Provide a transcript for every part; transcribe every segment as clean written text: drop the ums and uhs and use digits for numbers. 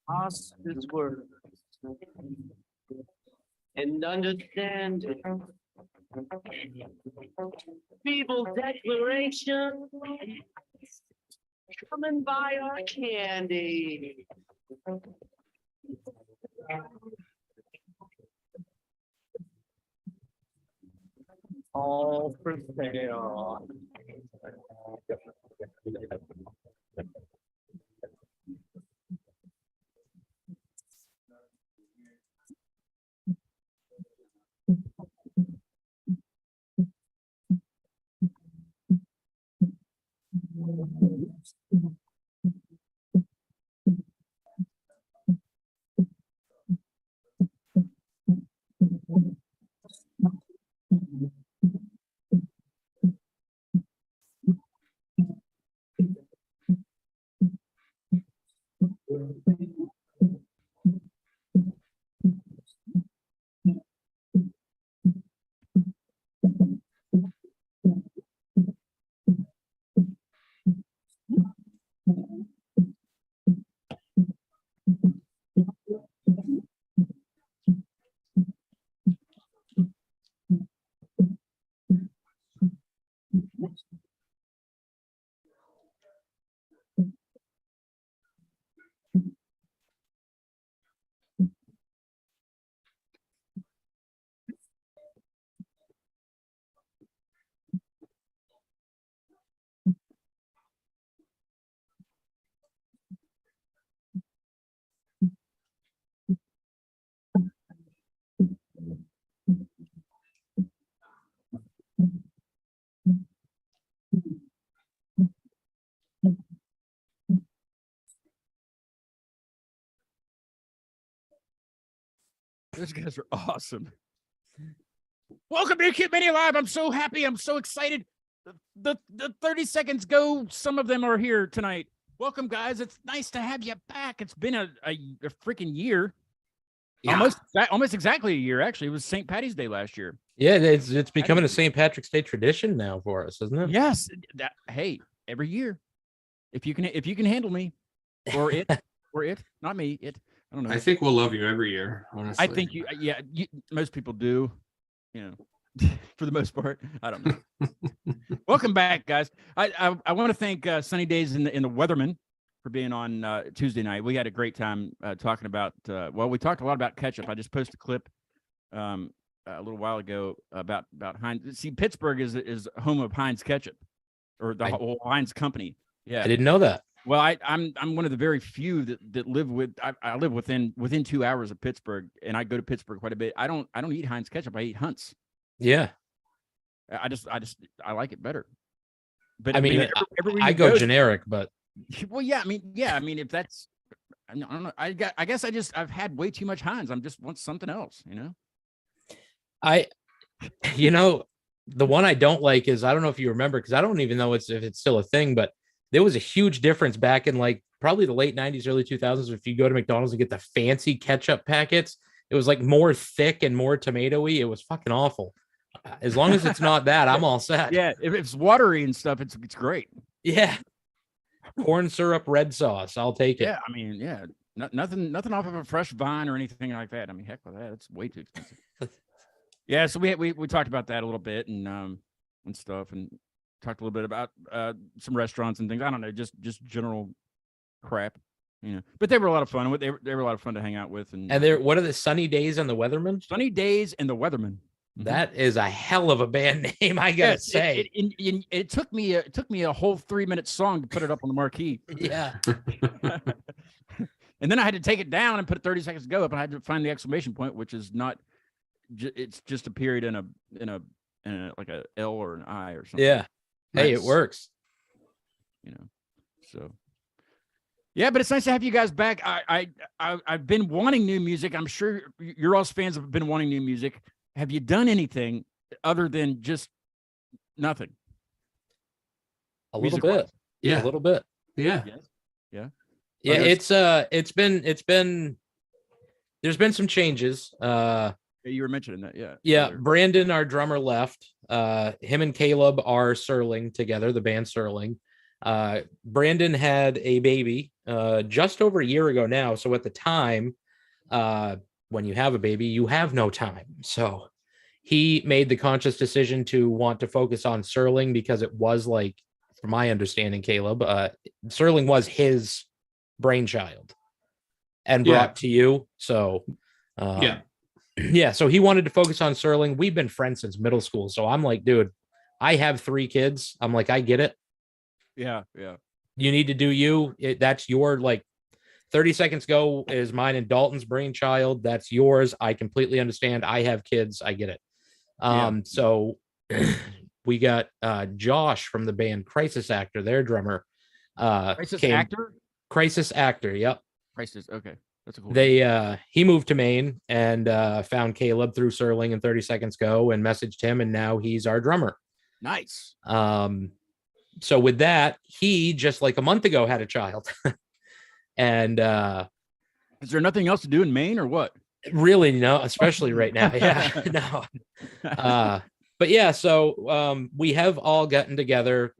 Hospice work and understand people declaration coming by our candy. All for sale. Those guys are awesome. Welcome to Kid Mania Live. I'm so happy. I'm so excited. The 30 seconds go. Some of them are here tonight. Welcome, guys. It's nice to have you back. It's been a freaking year. Yeah. Almost exactly a year, actually. It was St. Patty's Day last year. Yeah, it's becoming a St. Patrick's Day tradition now for us, isn't it? Yes. Hey, every year. If you can handle me. Or it. Not me. It. I don't know. I think we'll love you every year, honestly. I think most people do, for the most part. I don't know. Welcome back, guys. I want to thank Sunny Days in the Weatherman for being on Tuesday night. We had a great time talking about, we talked a lot about ketchup. I just posted a clip a little while ago about Heinz. See, Pittsburgh is home of Heinz ketchup, or the whole Heinz company. Yeah, I didn't know that. Well, I'm one of the very few that live with. I live within 2 hours of Pittsburgh, and I go to Pittsburgh quite a bit. I don't eat Heinz ketchup. I eat Hunt's. Yeah, I like it better. But I mean, everywhere I go generic, but well, yeah. I mean, if that's, I don't know. I guess I've had way too much Heinz. I'm just want something else, the one I don't like is, I don't know if you remember, because I don't even know if it's still a thing, but there was a huge difference back in like probably the late 90s, early 2000s. If you go to McDonald's and get the fancy ketchup packets, it was like more thick and more tomatoey. It was fucking awful. As long as it's not that, I'm all set. Yeah, if it's watery and stuff, it's great. Yeah. Corn syrup, red sauce. I'll take it. Yeah, I mean, yeah. Nothing off of a fresh vine or anything like that. I mean, heck with that. It's way too expensive. Yeah, so we talked about that a little bit and stuff, and talked a little bit about some restaurants and things. I don't know, just general crap, But they were a lot of fun. They were a lot of fun to hang out with. And what are the Sunny Days and the Weatherman? Sunny Days and the Weatherman. That is a hell of a band name, I gotta say. It took me a whole 3-minute song to put it up on the marquee. Yeah. And then I had to take it down and put 30 seconds to go up, and I had to find the exclamation point, which is not. It's just a period in a like a L or an I or something. Yeah. Hey, it works. So. Yeah, but it's nice to have you guys back. I've been wanting new music. I'm sure your all's fans have been wanting new music. Have you done anything other than just nothing? A little bit. Yeah. A little bit. Yeah. Yeah. Yeah, there's- it's been there's been some changes. You were mentioning that, yeah. Yeah, earlier. Brandon, our drummer, left. Him and Caleb are Serling together, the band Serling. Brandon had a baby just over a year ago now. So at the time, when you have a baby, you have no time. So he made the conscious decision to want to focus on Serling because it was like, from my understanding, Caleb, Serling was his brainchild and Yeah. brought to you. So Yeah. yeah, so he wanted to focus on Serling. We've been friends since middle school. So I'm like, dude, I have 3 kids. I'm like, I get it. Yeah, yeah. You need to do you. That's your, like, 30 Seconds Go is mine and Dalton's brainchild. That's yours. I completely understand. I have kids. I get it. Yeah. So we got Josh from the band Crisis Actor, their drummer. Crisis actor? Crisis Actor, yep. Crisis, okay. That's a cool. He moved to Maine and found Caleb through Serling and 30 Seconds Go and messaged him, and now he's our drummer. Nice. So with that, he just like a month ago had a child. And Is there nothing else to do in Maine or what? really, no, especially right now. Yeah, no. But yeah, so we have all gotten together.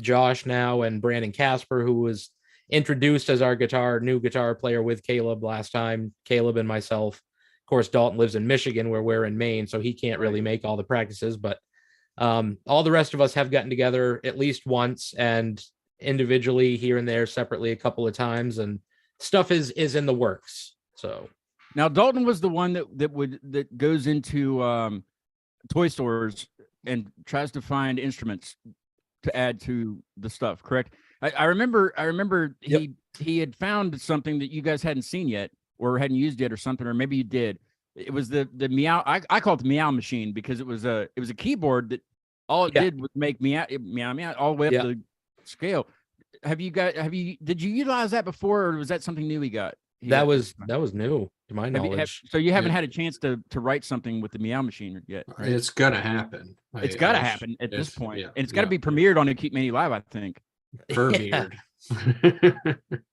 Josh now and Brandon Casper, who was introduced as our new guitar player with Caleb last time. Caleb and myself. Of course, Dalton lives in Michigan, where we're in Maine, so he can't really make all the practices. But all the rest of us have gotten together at least once, and individually here and there, separately a couple of times, and stuff is in the works. So Now Dalton was the one that goes into toy stores and tries to find instruments to add to the stuff, correct? I remember Yep. he had found something that you guys hadn't seen yet or hadn't used yet or something, or maybe you did. It was the meow. I call it the meow machine because it was a keyboard that all it Yeah. did was make meow all the way up Yeah. the scale. Did you utilize that before, or was that something new he got? that was new to my knowledge. So you haven't Yeah. had a chance to write something with the meow machine yet, right? It's gonna happen. It's got to happen at this it's- point. yeah, And it's got to yeah. be premiered on a Keep Many Live, I think. Premiered.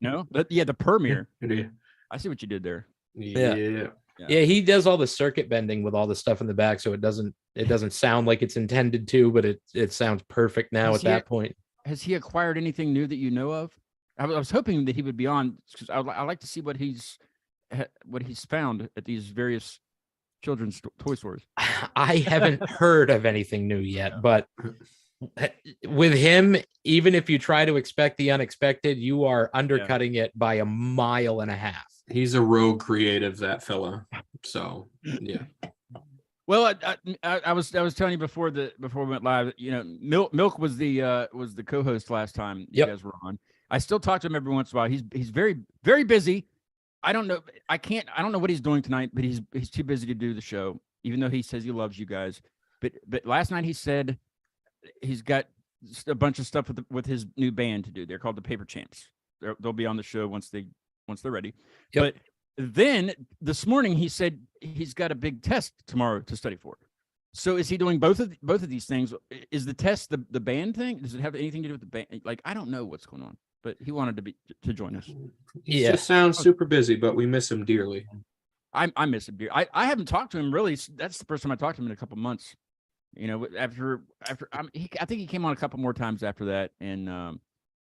No, the premiere. Yeah. I see what you did there. Yeah. Yeah, he does all the circuit bending with all the stuff in the back, so it doesn't sound like it's intended to, but it sounds perfect now Has at he- that point. Has he acquired anything new that you know of? I was hoping that he would be on because I like to see what he's found at these various children's toy stores. I haven't heard of anything new yet, but with him, even if you try to expect the unexpected, you are undercutting it by 1.5 miles. He's a rogue creative, that fella. So yeah. Well, I was telling you before we went live, you know, Milk was the co-host last time you Yep. guys were on. I still talk to him every once in a while. He's very, very busy. I don't know what he's doing tonight, but he's too busy to do the show, even though he says he loves you guys. But last night he said he's got a bunch of stuff with his new band to do. They're called the Paper Champs. They'll be on the show once they're ready. Yep. But then this morning he said he's got a big test tomorrow to study for. So is he doing both of these things? Is the test the band thing? Does it have anything to do with the band? Like, I don't know what's going on, but he wanted to join us. He Yeah. just sounds super busy, but we miss him dearly. I miss him. I haven't talked to him really. That's the first time I talked to him in a couple months. You know, after I think he came on a couple more times after that, and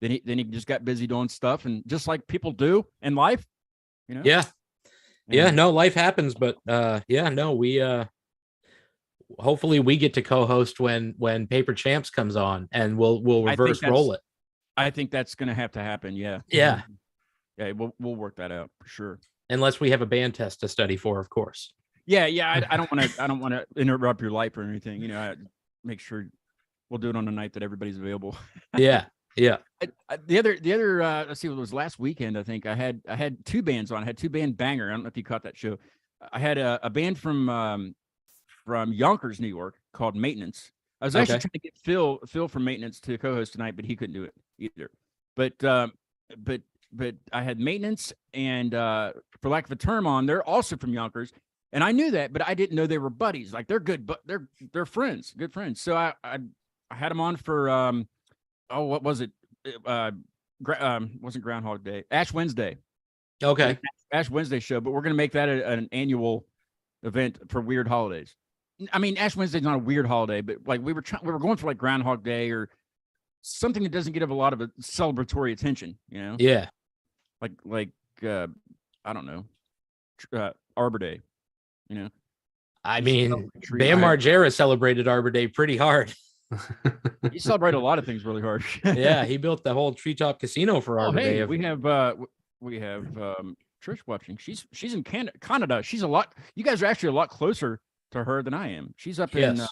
then he just got busy doing stuff, and just like people do in life, you know. Yeah. Yeah, And no, life happens, but we hopefully we get to co-host when Paper Champs comes on, and we'll I think reverse roll it. I think that's going to have to happen. Yeah. Yeah. Yeah. We'll work that out for sure. Unless we have a band test to study for, of course. Yeah. I don't want to interrupt your life or anything. You know, make sure we'll do it on a night that everybody's available. Yeah. Yeah. The other let's see, it was last weekend. I think I had 2 bands on. I had 2 band banger. I don't know if you caught that show. I had a band from Yonkers, New York, called Maintenance. I was actually Okay. trying to get Phil from Maintenance to co-host tonight, but he couldn't do it either. But I had Maintenance and for lack of a term on, they're also from Yonkers, and I knew that, but I didn't know they were buddies. Like, they're good, but they're friends, good friends. So I had them on for what was it? wasn't Groundhog Day, Ash Wednesday. Okay. Ash Wednesday show, but we're going to make that an annual event for weird holidays. I mean, Ash Wednesday's not a weird holiday, but like we were going for like Groundhog Day or something that doesn't get a lot of a celebratory attention, you know? Yeah. Like I don't know, Arbor Day, you know? I mean, Tree- Bam Margera celebrated Arbor Day pretty hard. He celebrated a lot of things really hard. Yeah, he built the whole Treetop Casino for Oh, Arbor hey, Day. we have Trish watching. She's in Canada. She's a lot. You guys are actually a lot closer to her than I am. She's up in Yes.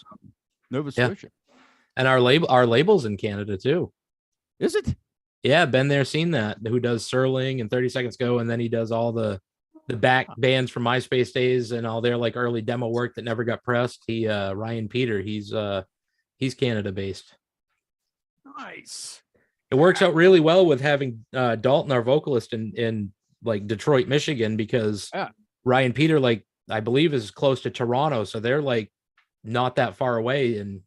Nova Yeah. Scotia. And our label's in Canada too. Is it? Yeah, been there, seen that. Who does Serling and 30 Seconds Go, and then he does all the back bands from MySpace days and all their like early demo work that never got pressed. He Ryan Peter, he's Canada based. Nice. It works out really well with having Dalton, our vocalist, in like Detroit, Michigan, because Yeah. Ryan Peter, like I believe, is close to Toronto, so they're like not that far away, and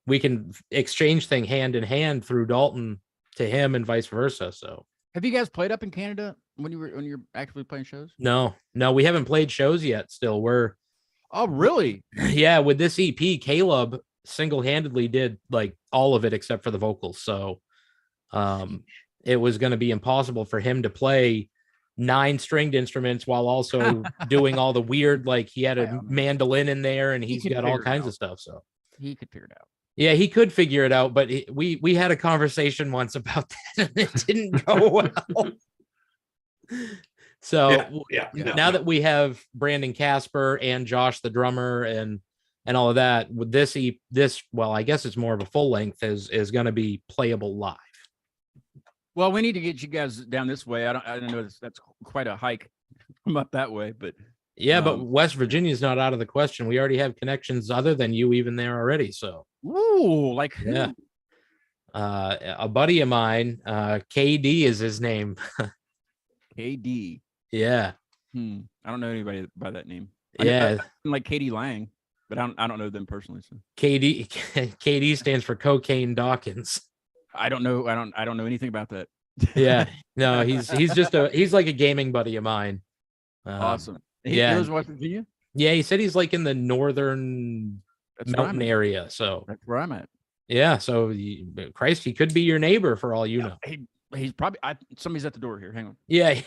we can exchange thing hand in hand through Dalton to him and vice versa. So Have you guys played up in Canada when you're actively playing shows? no, we haven't played shows yet. Still, we're Oh, really? yeah, with this EP, Caleb single-handedly did like all of it except for the vocals. So it was going to be impossible for him to play 9 stringed instruments while also doing all the weird, like he had a mandolin in there and he's can got all figure it kinds out. of stuff. So He could figure it out. yeah, he could figure it out, but we had a conversation once about that and it didn't go well. So Yeah. now that we have Brandon Casper and Josh the drummer and all of that, with this well, I guess it's more of a full length is going to be playable live. Well, we need to get you guys down this way. I don't know. That's quite a hike from up that way, but Yeah, but West Virginia is not out of the question. We already have connections other than you even there already. So ooh, like who? yeah, a buddy of mine, KD is his name. KD. Yeah, I don't know anybody by that name. yeah. I like Katie Lang, but I don't know them personally. So KD stands for Cocaine Dawkins. I don't know. I don't know anything about that. Yeah, no, he's like a gaming buddy of mine. Awesome. He yeah. lives in West Virginia. Yeah, he said he's like in the northern That's where I'm mountain at. area. So That's where I'm at. yeah, so Christ, he could be your neighbor for all you know. He's probably. Somebody's at the door here. Hang on. Yeah.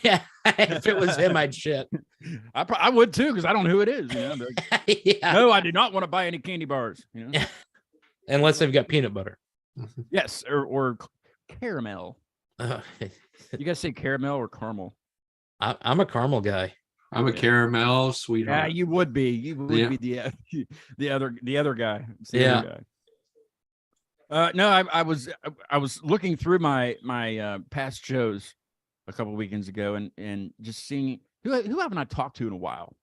If it was him, I'd shit. I would too because I don't know who it is. You know. Like, Yeah. no, I do not want to buy any candy bars. You know. Unless they've got peanut butter. Yes, or caramel. You guys say caramel or caramel? I'm a caramel guy. I'm a caramel Yeah, sweetheart. you would be. You would Yeah. be the other guy. It's the Yeah. other guy. No, I was looking through my past shows a couple weekends ago and just seeing who haven't I talked to in a while,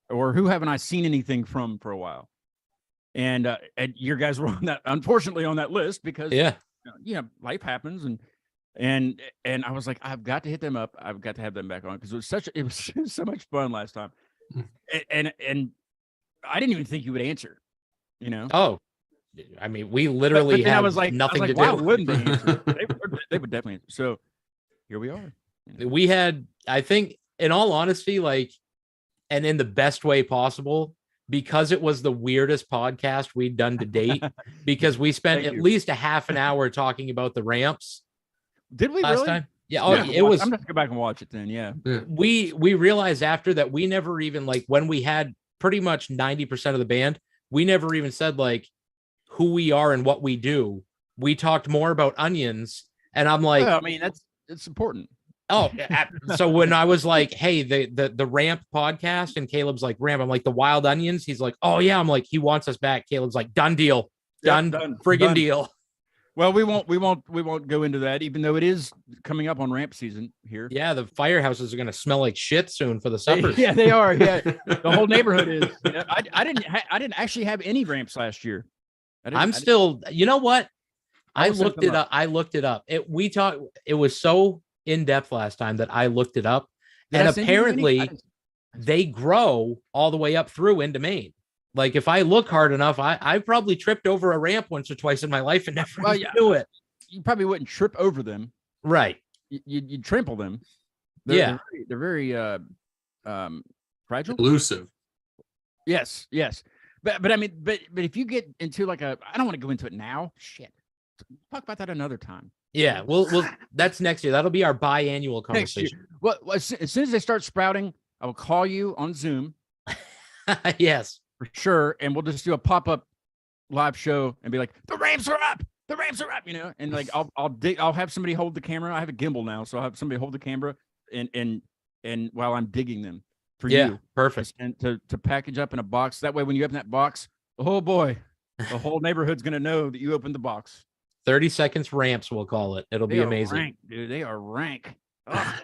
or who haven't I seen anything from for a while, and your guys were on that, unfortunately, on that list because Yeah. life happens and I was like, I've got to hit them up. I've got to have them back on because it was so much fun last time, and I didn't even think you would answer, you know. Oh, I mean, we literally But then have I was like, nothing to why do. wouldn't they answer? They would definitely answer. So here we are. We had, I think, in all honesty, like, and in the best way possible, because it was the weirdest podcast we'd done to date, because we spent Thank at you. least a half an hour talking about the ramps Did we last really? time. Yeah, oh, I'm it was. I'm gonna have to go back and watch it then. Yeah. We realized after that we never even, like, when we had pretty much 90% of the band, we never even said like who we are and what we do. We talked more about onions, and I'm like, Well, I mean, it's important. oh, so when I was like, hey, the Ramp podcast, and Caleb's like, Ramp, I'm like, the Wild Onions. He's like, oh yeah. I'm like, he wants us back. Caleb's like, done deal, Yep, done, friggin' done. deal. Well, we won't go into that, even though it is coming up on ramp season here. Yeah, the firehouses are gonna smell like shit soon for the suppers. Yeah, they are. Yeah, the whole neighborhood is. You know, I didn't actually have any ramps last year. I'm still, you know what? I will set looked them it up. I looked it up. It was so in depth last time that I looked it up, and apparently they grow all the way up through into Maine. Like if I look hard enough, I probably tripped over a ramp once or twice in my life and never Well, even yeah. knew it. you probably wouldn't trip over them. Right. You'd trample them. Yeah. They're very fragile. Elusive. Yes, yes. But I mean, but if you get into like I don't want to go into it now. Shit. Talk about that another time. Yeah. We'll that's next year. That'll be our biannual Next year. conversation. Well, as soon as they start sprouting, I will call you on Zoom Yes. for sure, and we'll just do a pop-up live show and be like, the ramps are up. The ramps are up, and like I'll have somebody hold the camera. I have a gimbal now, so I'll have somebody hold the camera and while I'm digging them for you. Perfect. And to package up in a box. That way, when you open that box, oh boy, the whole neighborhood's gonna know that you opened the box. 30 seconds ramps, we'll call it. It'll They be are amazing. rank, dude. They are rank. Ugh.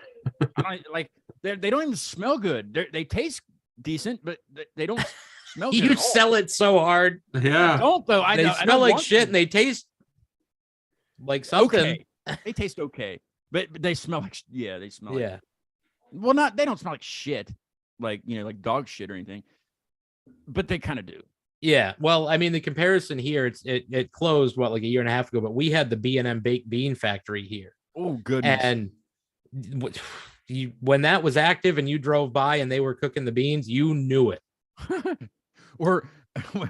I don't, like they don't even smell good. They taste decent, but they don't smell good. You at all. sell it so hard. I Yeah. don't though. I They know, I smell don't like want shit to. and they taste like something. Okay. They taste okay, but they smell like they smell. Like, Yeah. well, not they don't smell like shit, like like dog shit or anything, but they kind of do. Yeah. Well, I mean, the comparison here, it closed like a year and a half ago, but we had the B&M baked bean factory here. Oh goodness. And when that was active and you drove by and they were cooking the beans, you knew it. Or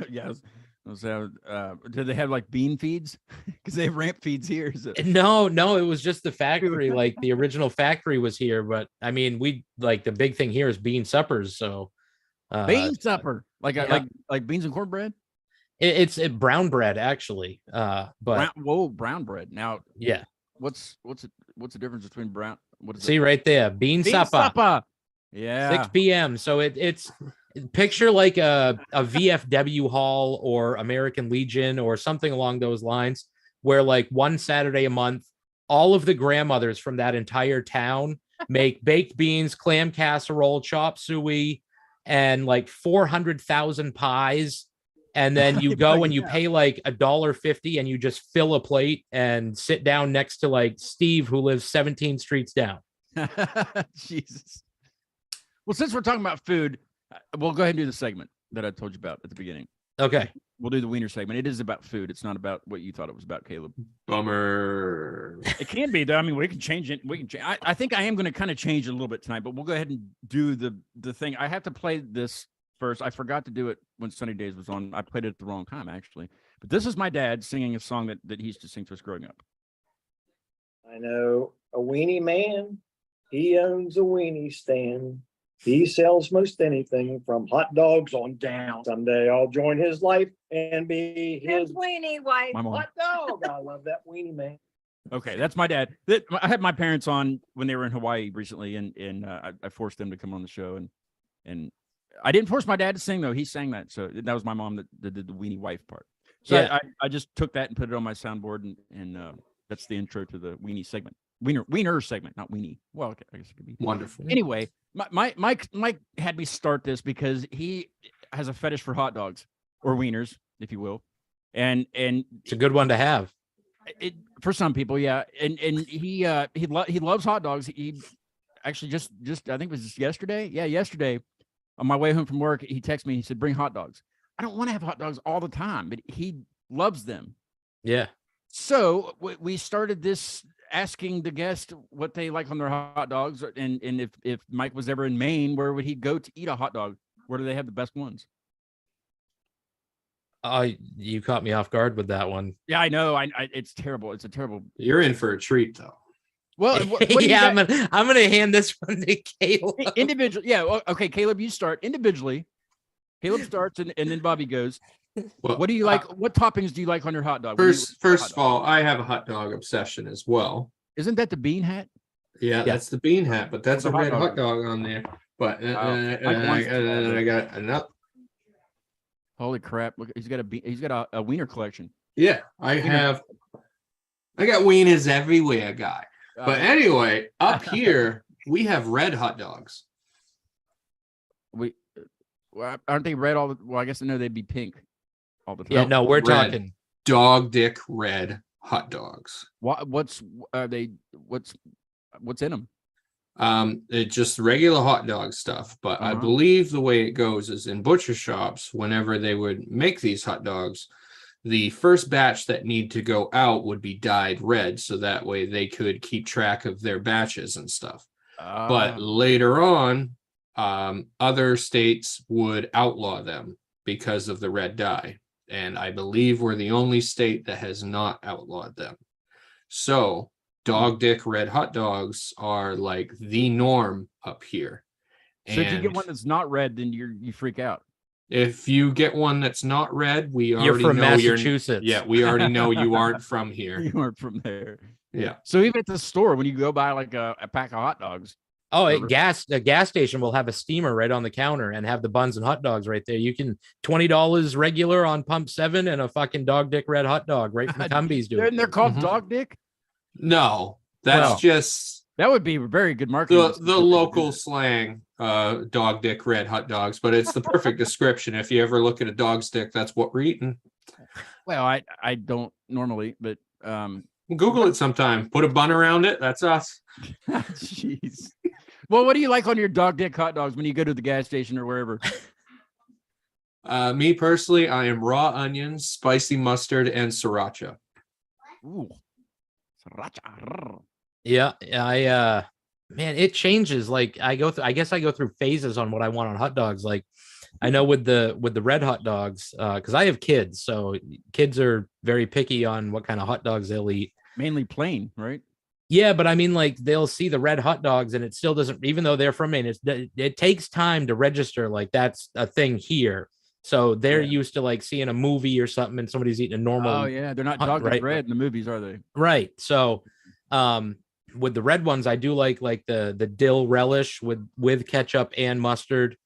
yeah, did they have like bean feeds? Because they have ramp feeds here. So. No, it was just the factory. Like the original factory was here, but I mean, we like the big thing here is bean suppers. So Bean supper, like yeah. like beans and cornbread. it's brown bread actually. But Brown bread. Now, yeah, what's the difference between brown? What is see it? right there, bean supper. supper. Yeah. 6 p.m. So it's picture like a VFW hall or American Legion or something along those lines, where like one Saturday a month, all of the grandmothers from that entire town make baked beans, clam casserole, chop suey, and like 400,000 pies. And then you go and you pay like $1.50 and you just fill a plate and sit down next to like Steve, who lives 17 streets down. Jesus. Well, since we're talking about food, we'll go ahead and do the segment that I told you about at the beginning. Okay. We'll do the wiener segment. It is about food. It's not about what you thought it was about, Caleb. Bummer. It can be though. I mean, we can change it. We can. I think I am going to kind of change it a little bit tonight, but we'll go ahead and do the thing. I have to play this first. I forgot to do it when Sunny Days was on. I played it at the wrong time actually. But this is my dad singing a song that he used to sing to us growing up. I know a weenie man. He owns a weenie stand. He sells most anything from hot dogs on down. Someday I'll join his life and be his weenie wife. My mom. hot dog. I love that weenie man. Okay, that's my dad. I had my parents on when they were in Hawaii recently, and I forced them to come on the show, and I didn't force my dad to sing though. He sang that, so that was my mom that did the weenie wife part. So Yeah. I just took that and put it on my soundboard, and that's the intro to the weenie segment. Wiener segment, not weenie. Well, okay, I guess it could be. Wonderful. Anyway, Mike had me start this because he has a fetish for hot dogs or wieners, if you will, and It's a good one to have. it for some people, yeah, and he loves hot dogs. He actually just I think it was just yesterday. Yeah, yesterday on my way home from work, he texted me. He said, "Bring hot dogs." I don't want to have hot dogs all the time, but he loves them. Yeah. So we started this asking the guest what they like on their hot dogs, and if Mike was ever in Maine, where would he go to eat a hot dog? Where do they have the best ones? You caught me off guard with that one. Yeah, I know. I it's terrible. It's a terrible. You're in for a treat, though. Well, what do you Yeah, guys- I'm gonna hand this one to Caleb. individual. Yeah. Well, okay, Caleb, you start individually. Caleb starts, and then Bobby goes. Well, What do you like? What toppings do you like on your hot dog? What do you- First of all, I have a hot dog obsession as well. isn't that the bean hat? Yeah, that's the bean hat, but that's With a the red hot hot dog on there. But Like and one's- then I got another. Holy crap! Look, he's got a wiener collection. Yeah, I got wieners everywhere, guy. But anyway, up here we have red hot dogs. Well, aren't they red all the? Well, I guess I know they'd be pink all the time. Yeah, no, we're Red. talking. Dog dick red hot dogs. What's are they? What's in them? It's just regular hot dog stuff, but I Uh-huh. believe the way it goes is in butcher shops, whenever they would make these hot dogs, the first batch that need to go out would be dyed red, so that way they could keep track of their batches and stuff. But later on, other states would outlaw them because of the red dye. And I believe we're the only state that has not outlawed them. So dog dick red hot dogs are like the norm up here. So if you get And one that's not red, then you freak out. if you get one that's not red, we You're already from know Massachusetts. yeah, we already know you aren't from here. You aren't from there. Yeah. So even at the store, when you go buy like a pack of hot dogs, Oh, Whatever. the gas station will have a steamer right on the counter and have the buns and hot dogs right there. You can $20 regular on pump 7 and a fucking dog dick red hot dog right from Cumbies do and they're it. called Mhm. dog dick. No, that's Well, just That would be very good marketing. the local slang, dog dick red hot dogs, but it's the perfect description. If you ever look at a dog stick, that's what we're eating. Well, I don't normally, but Google it sometime. Put a bun around it. That's us. jeez. Well, what do you like on your dog dick hot dogs when you go to the gas station or wherever? Me personally, I am raw onions, spicy mustard, and sriracha. Ooh. Sriracha. Yeah, man, it changes. Like I guess I go through phases on what I want on hot dogs. Like I know with the red hot dogs, because I have kids, so kids are very picky on what kind of hot dogs they'll eat. Mainly plain, right? Yeah, but I mean, like they'll see the red hot dogs, and it still doesn't. Even though they're from Maine, it takes time to register. Like that's a thing here, so they're Yeah. used to like seeing a movie or something, and somebody's eating a normal. Oh yeah, they're not hot- dog dick right. red in the movies, are they? Right. So, with the red ones, I do like the dill relish with ketchup and mustard.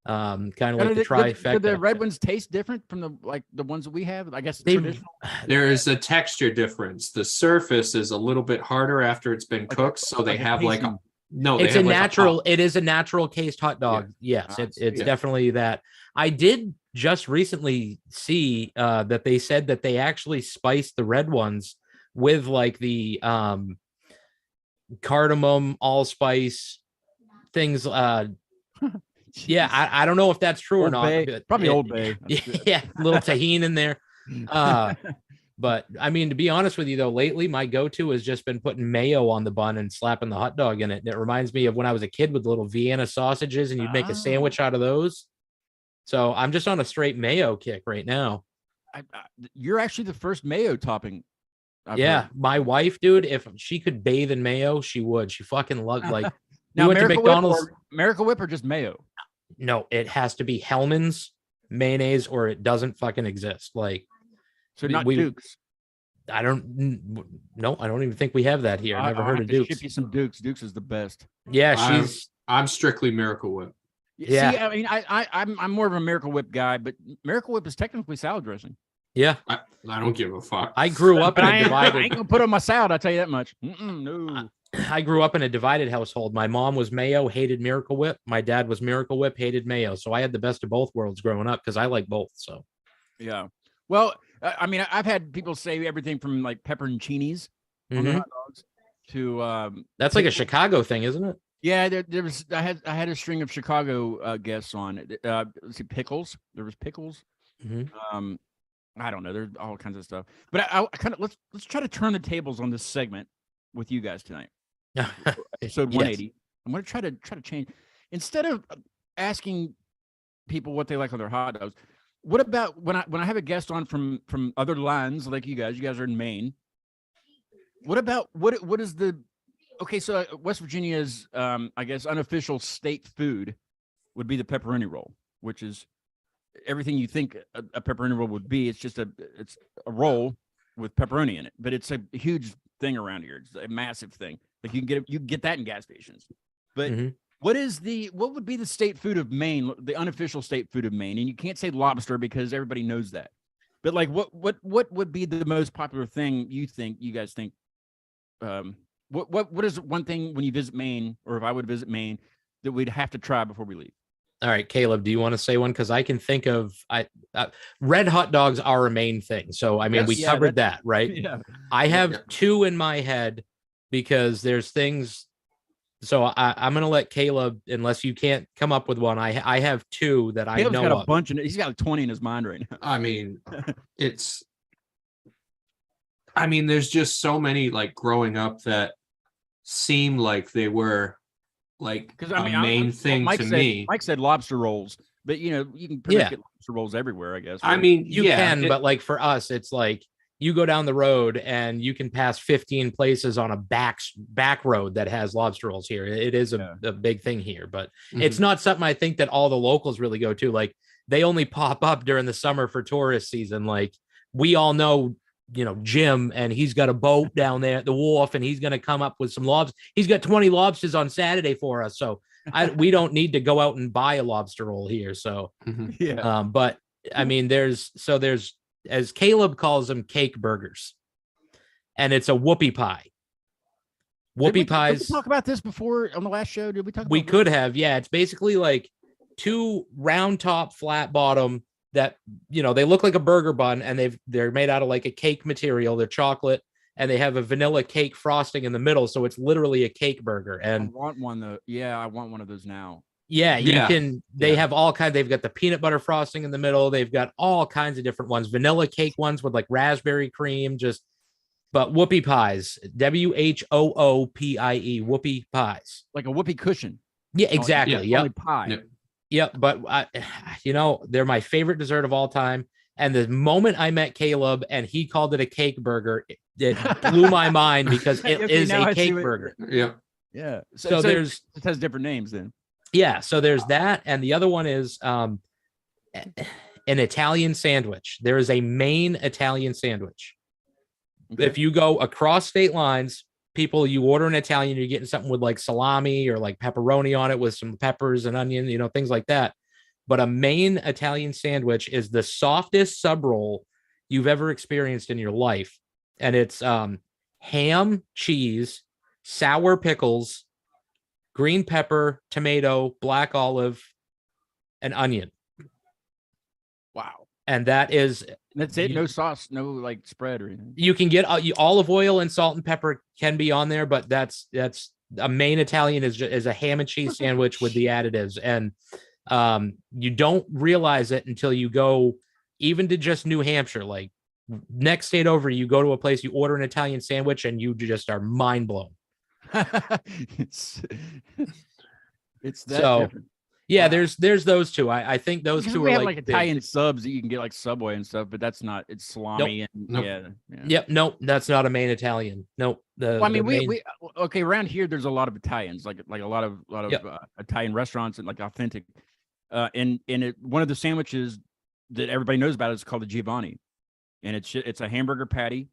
Kind of like the trifecta. Do the red ones taste different from the ones that we have? I guess They- traditional. There is a texture difference. The surface is a little bit harder after it's been cooked, so they like a have like a casing. no. They It's a have like natural. pop. It is a natural cased hot dog. Yes, Ah, it's yeah. definitely that. I did just recently see that they said that they actually spiced the red ones with like the cardamom, allspice things. Yeah, I don't know if that's true or Old not. Bay. but Probably it- Old Bay. Yeah, little tahine in there. But I mean, to be honest with you, though, lately my go-to has just been putting mayo on the bun and slapping the hot dog in it. And it reminds me of when I was a kid with little Vienna sausages, and you'd make Ah. a sandwich out of those. So I'm just on a straight mayo kick right now. You're actually the first mayo topping. I've Yeah, heard. my wife, dude, if she could bathe in mayo, she would. She fucking loved like. Now, went to Miracle McDonald's. Whip or Miracle Whip or just mayo? No, it has to be Hellman's mayonnaise, or it doesn't fucking exist. Like So We- not we- Dukes. I don't. No, I don't even think we have that here. I never I'll heard have of to Dukes. Ship you some Dukes. Dukes is the best. Yeah, I'm- she's. I'm strictly Miracle Whip. Yeah. See, I mean, I'm more of a Miracle Whip guy, but Miracle Whip is technically salad dressing. Yeah, I don't give a fuck. I grew up But in I a ain't, I ain't divided. gonna put it on my salad. I'll tell you that much. No. I grew up in a divided household. My mom was mayo, hated Miracle Whip. My dad was Miracle Whip, hated mayo. So I had the best of both worlds growing up because I like both. So Yeah. Well, I mean, I've had people say everything from like pepperoncinis on their Mhm. hot dogs to That's like a Chicago thing, isn't it? yeah. There was I had a string of Chicago guests on it. Let's see, pickles. There was pickles. Mhm. I don't know. There's all kinds of stuff. But I kind of let's try to turn the tables on this segment with you guys tonight. Episode Yes. 180. I'm going to try to change instead of asking people what they like on their hot dogs. What about when I have a guest on from other lands like you guys? You guys are in Maine. What about what is the okay? So West Virginia's I guess unofficial state food would be the pepperoni roll, which is everything you think a pepperoni roll would be. It's just a roll with pepperoni in it, but it's a huge thing around here. It's a massive thing. Like you can get that in gas stations. But Mhm. what would be the state food of Maine, the unofficial state food of Maine? And you can't say lobster because everybody knows that. But like what would be the most popular thing you guys think? What is one thing when you visit Maine, or if I would visit Maine, that we'd have to try before we leave? All right, Caleb, do you want to say one? Because I can think of red hot dogs are a main thing. So I mean, Yes, we yeah, covered that, right? Yeah. I have Yeah. two in my head because there's things. So I'm gonna let Caleb, unless you can't come up with one. I have two that I Caleb's know got a of. bunch he's got like 20 in his mind right now. I mean, it's I mean, there's just so many like growing up that seem like they were like Because a main thing Mike to said, me. Mike said lobster rolls, but you know you can pretty much get lobster rolls everywhere, I guess. I right? mean, You yeah, can, but like for us, it's like you go down the road and you can pass 15 places on a back road that has lobster rolls here. It is a big thing here, but it's Mhm. not something I think that all the locals really go to. Like they only pop up during the summer for tourist season. Like we all know, Jim, and he's got a boat down there at the wharf and he's going to come up with some lobsters. He's got 20 lobsters on Saturday for us. So we don't need to go out and buy a lobster roll here. So, Mhm. yeah. but I mean, there's as Caleb calls them, cake burgers, and it's a whoopie pie. Did we Pies. talk about this before on the last show? Did we talk? We about could have, yeah. It's basically like two round top, flat bottom that they look like a burger bun, and they're made out of like a cake material. They're chocolate, and they have a vanilla cake frosting in the middle, so it's literally a cake burger. I And want one though. Yeah, I want one of those now. yeah, you Yeah. can. They Yeah. have all kinds. They've got the peanut butter frosting in the middle. They've got all kinds of different ones. Vanilla cake ones with like raspberry cream. But whoopie pies. WHOOPIE. Whoopie pies. Like a whoopee cushion. Yeah, exactly. Yeah. Only Yep. pie. Yep. Yep. But they're my favorite dessert of all time. And the moment I met Caleb and he called it a cake burger, it blew my mind because it Okay, is now I a see cake what- burger. Yeah. Yeah. So there's it has different names then. Yeah, so there's that, and the other one is an Italian sandwich. There is a main Italian sandwich. Okay. If you go across state lines, you order an Italian, you're getting something with like salami or like pepperoni on it with some peppers and onion, things like that. But a main Italian sandwich is the softest sub roll you've ever experienced in your life, and it's ham, cheese, sour pickles, green pepper, tomato, black olive, and onion. Wow. And that is, That's it. You- No sauce, no like spread or anything. you can get olive oil and salt and pepper can be on there, but that's a main Italian is a ham and cheese sandwich with the additives. And you don't realize it until you go even to just New Hampshire. Like next state over, you go to a place, you order an Italian sandwich, and you just are mind blown. it's that So, different. Yeah, Wow. there's those two. I think those Because two we are have like like the- Italian subs that you can get like Subway and stuff, but that's not. It's salami and Nope. yeah. Yep, nope, that's not a main Italian. Nope. Well, I the mean, main- we okay around here. There's a lot of Italians, like a lot of Yep. Italian restaurants and like authentic. And one of the sandwiches that everybody knows about is called the Giovanni, and it's a hamburger patty,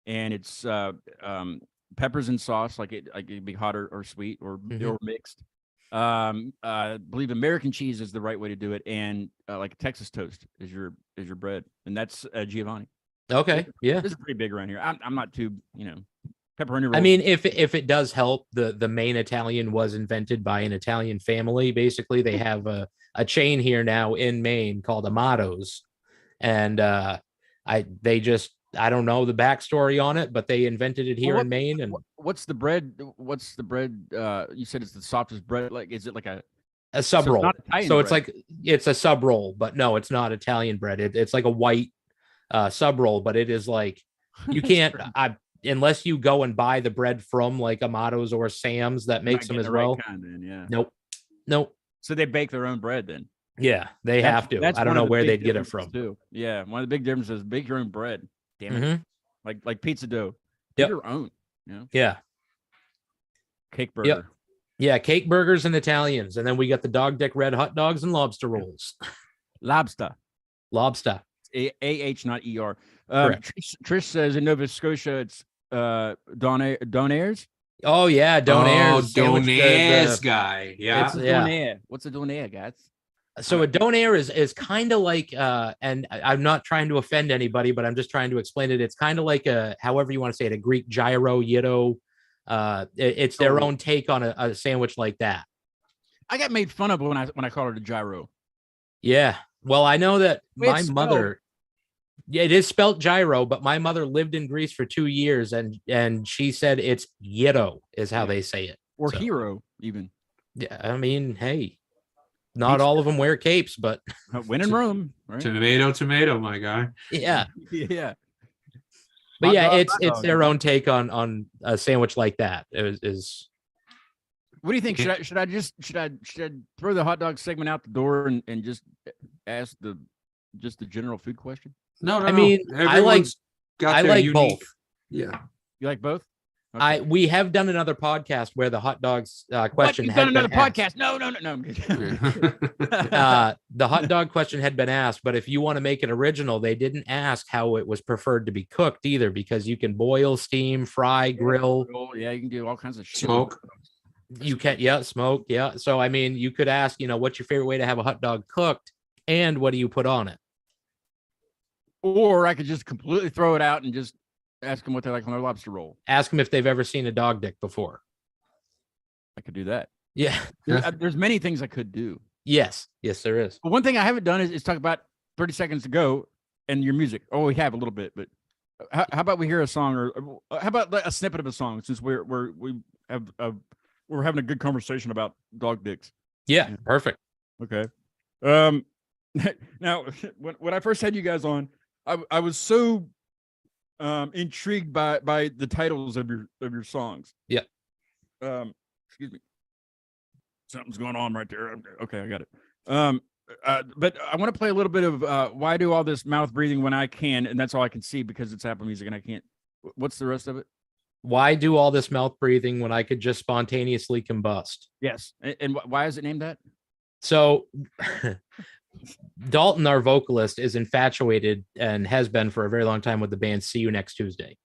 and it's peppers and sauce, like it'd be hot or sweet or Mhm. mixed. I believe American cheese is the right way to do it, and like Texas toast is your bread, and that's Giovanni. Okay, yeah. This is pretty big around here. I'm not too pepperoni rolls. I mean, if it does help, the main Italian was invented by an Italian family. Basically, they have a chain here now in Maine called Amato's, and I don't know the backstory on it, but they invented it here Well, in Maine. And what's the bread? What's the bread? You said it's the softest bread. Like, is it like a a sub so it's roll. not Italian So it's bread. like it's a sub roll, but no, it's not Italian bread. It's like a white sub roll, but it is like you can't unless you go and buy the bread from like Amato's or Sam's that makes them as well. Yeah. Nope. So they bake their own bread then. Yeah, they That's- have to. that's I don't one of know the where big they'd get it differences from. Too. Yeah, one of the big differences is bake your own bread. Damn it, Mhm. like pizza dough. Yep. Make your own. Yeah. Cake burger. Yeah, cake burgers and Italians. And then we got the dog dick red hot dogs and lobster rolls. Lobster. Lobster. AH, not ER. Correct. Trish says in Nova Scotia it's Donairs. Oh, yeah. Donairs. sandwich, Donairs guy. Yeah. It's- yeah. Donair. What's a Donair, guys? So a donair is kind of like, and I'm not trying to offend anybody, but I'm just trying to explain it. It's kind of like however you want to say it, a Greek gyro, yiddo. It's their Totally. own take on a sandwich like that. I got made fun of when I called it a gyro. Yeah. Well, I know that Way my it's mother. Yeah, it is spelt gyro, but my mother lived in Greece for 2 years, and she said it's yiddo is how they say it. Or So, hero, even. Yeah, I mean, hey, not Pizza. all of them wear capes, but When in Rome, right? Tomato, my guy. yeah. Yeah. But Hot yeah, dog, it's hot it's dog. their own take on a sandwich like that. Is What do you think? Should I throw the hot dog segment out the door and just ask the general food question? No, no, I no. mean, Everyone's got I their like unique. both. Yeah. You like both? We have done another podcast where the hot dogs What? question You've had done another been asked. podcast? No. I'm kidding. The hot dog question had been asked, but if you want to make it original, they didn't ask how it was preferred to be cooked either, because you can boil, steam, fry, grill. Yeah, you can do all kinds of shit. Smoke. You can, yeah, smoke, yeah. So I mean, you could ask, what's your favorite way to have a hot dog cooked, and what do you put on it? Or I could just completely throw it out and just ask them what they like on their lobster roll. Ask them if they've ever seen a dog dick before. I could do that. Yeah. There's many things I could do. Yes, there is. But one thing I haven't done is talk about 30 seconds to go and your music. Oh, we have a little bit, but how about we hear a song, or how about a snippet of a song, since we're having a good conversation about dog dicks. Yeah, perfect. Okay. Now when I first had you guys on, I was so intrigued by the titles of your songs. Yeah. Excuse me. Something's going on right there. Okay, I got it. But I want to play a little bit of Why Do All This Mouth Breathing When I Can, and that's all I can see because it's Apple Music and I can't. What's the rest of it? Why do all this mouth breathing when I could just spontaneously combust? Yes. And why is it named that? So Dalton, our vocalist, is infatuated and has been for a very long time with the band See You Next Tuesday,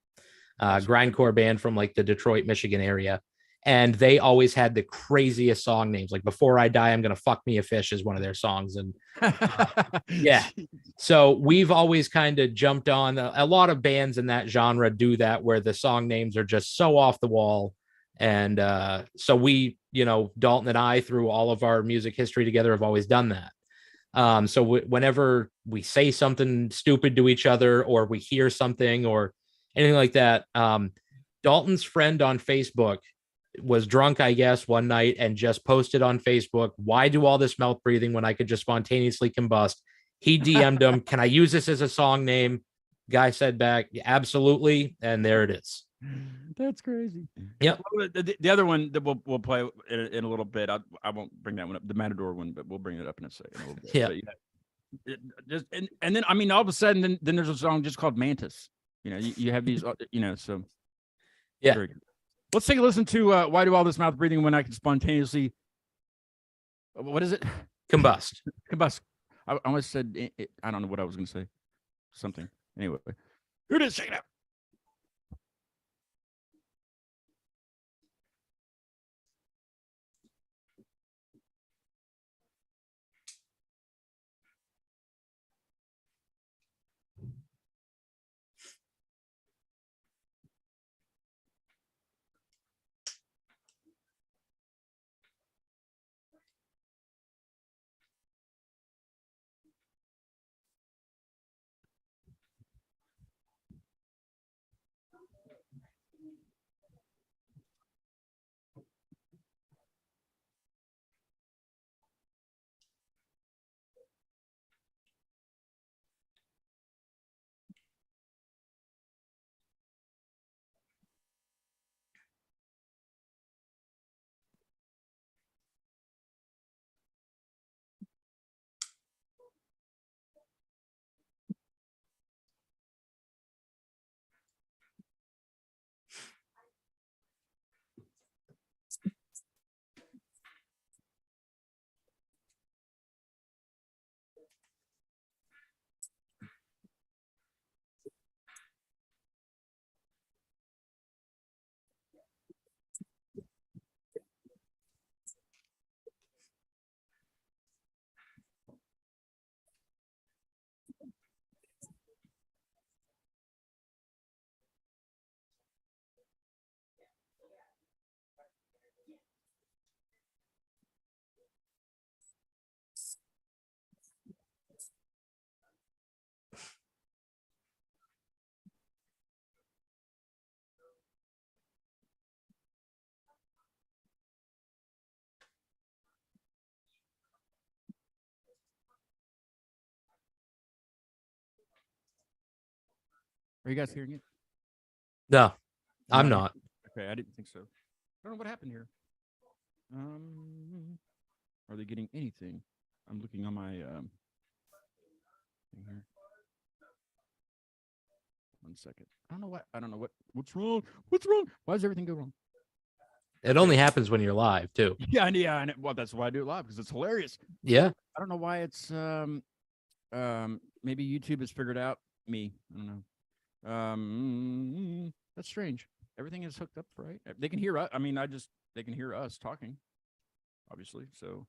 grindcore band from like the Detroit, Michigan area. And they always had the craziest song names. Like Before I Die, I'm Gonna Fuck Me a Fish is one of their songs. And yeah. So we've always kind of jumped on. A lot of bands in that genre do that, where the song names are just so off the wall. And so we, Dalton and I, through all of our music history together, have always done that. So whenever we say something stupid to each other, or we hear something or anything like that, Dalton's friend on Facebook was drunk, I guess, one night and just posted on Facebook, "Why do all this mouth breathing when I could just spontaneously combust?" He DM'd him, "Can I use this as a song name?" Guy said back, "Absolutely," and there it is. That's crazy. Yep. Well, the other one that we'll play in a little bit. I won't bring that one up, the Matador one, but we'll bring it up in a second. A little bit. Yeah. But just and then I mean, all of a sudden, then there's a song just called Mantis. You have these, so Yeah. very good. Let's take a listen to Why Do All This Mouth Breathing When I Can Spontaneously. What is it? Combust. Combust. I almost said I don't know what I was going to say. Something. Anyway, here it is. Check it out. Are you guys hearing it? No, I'm No. not. Okay, I didn't think so. I don't know what happened here. Are they getting anything? I'm looking on my thing here. 1 second. I don't know what. I don't know what's wrong. What's wrong? Why does everything go wrong? It only happens when you're live too. Yeah, I know. Well, that's why I do it live because it's hilarious. Yeah. I don't know why it's maybe YouTube has figured out me. I don't know. That's strange. Everything is hooked up, right? They can hear us. I mean, they can hear us talking, obviously. So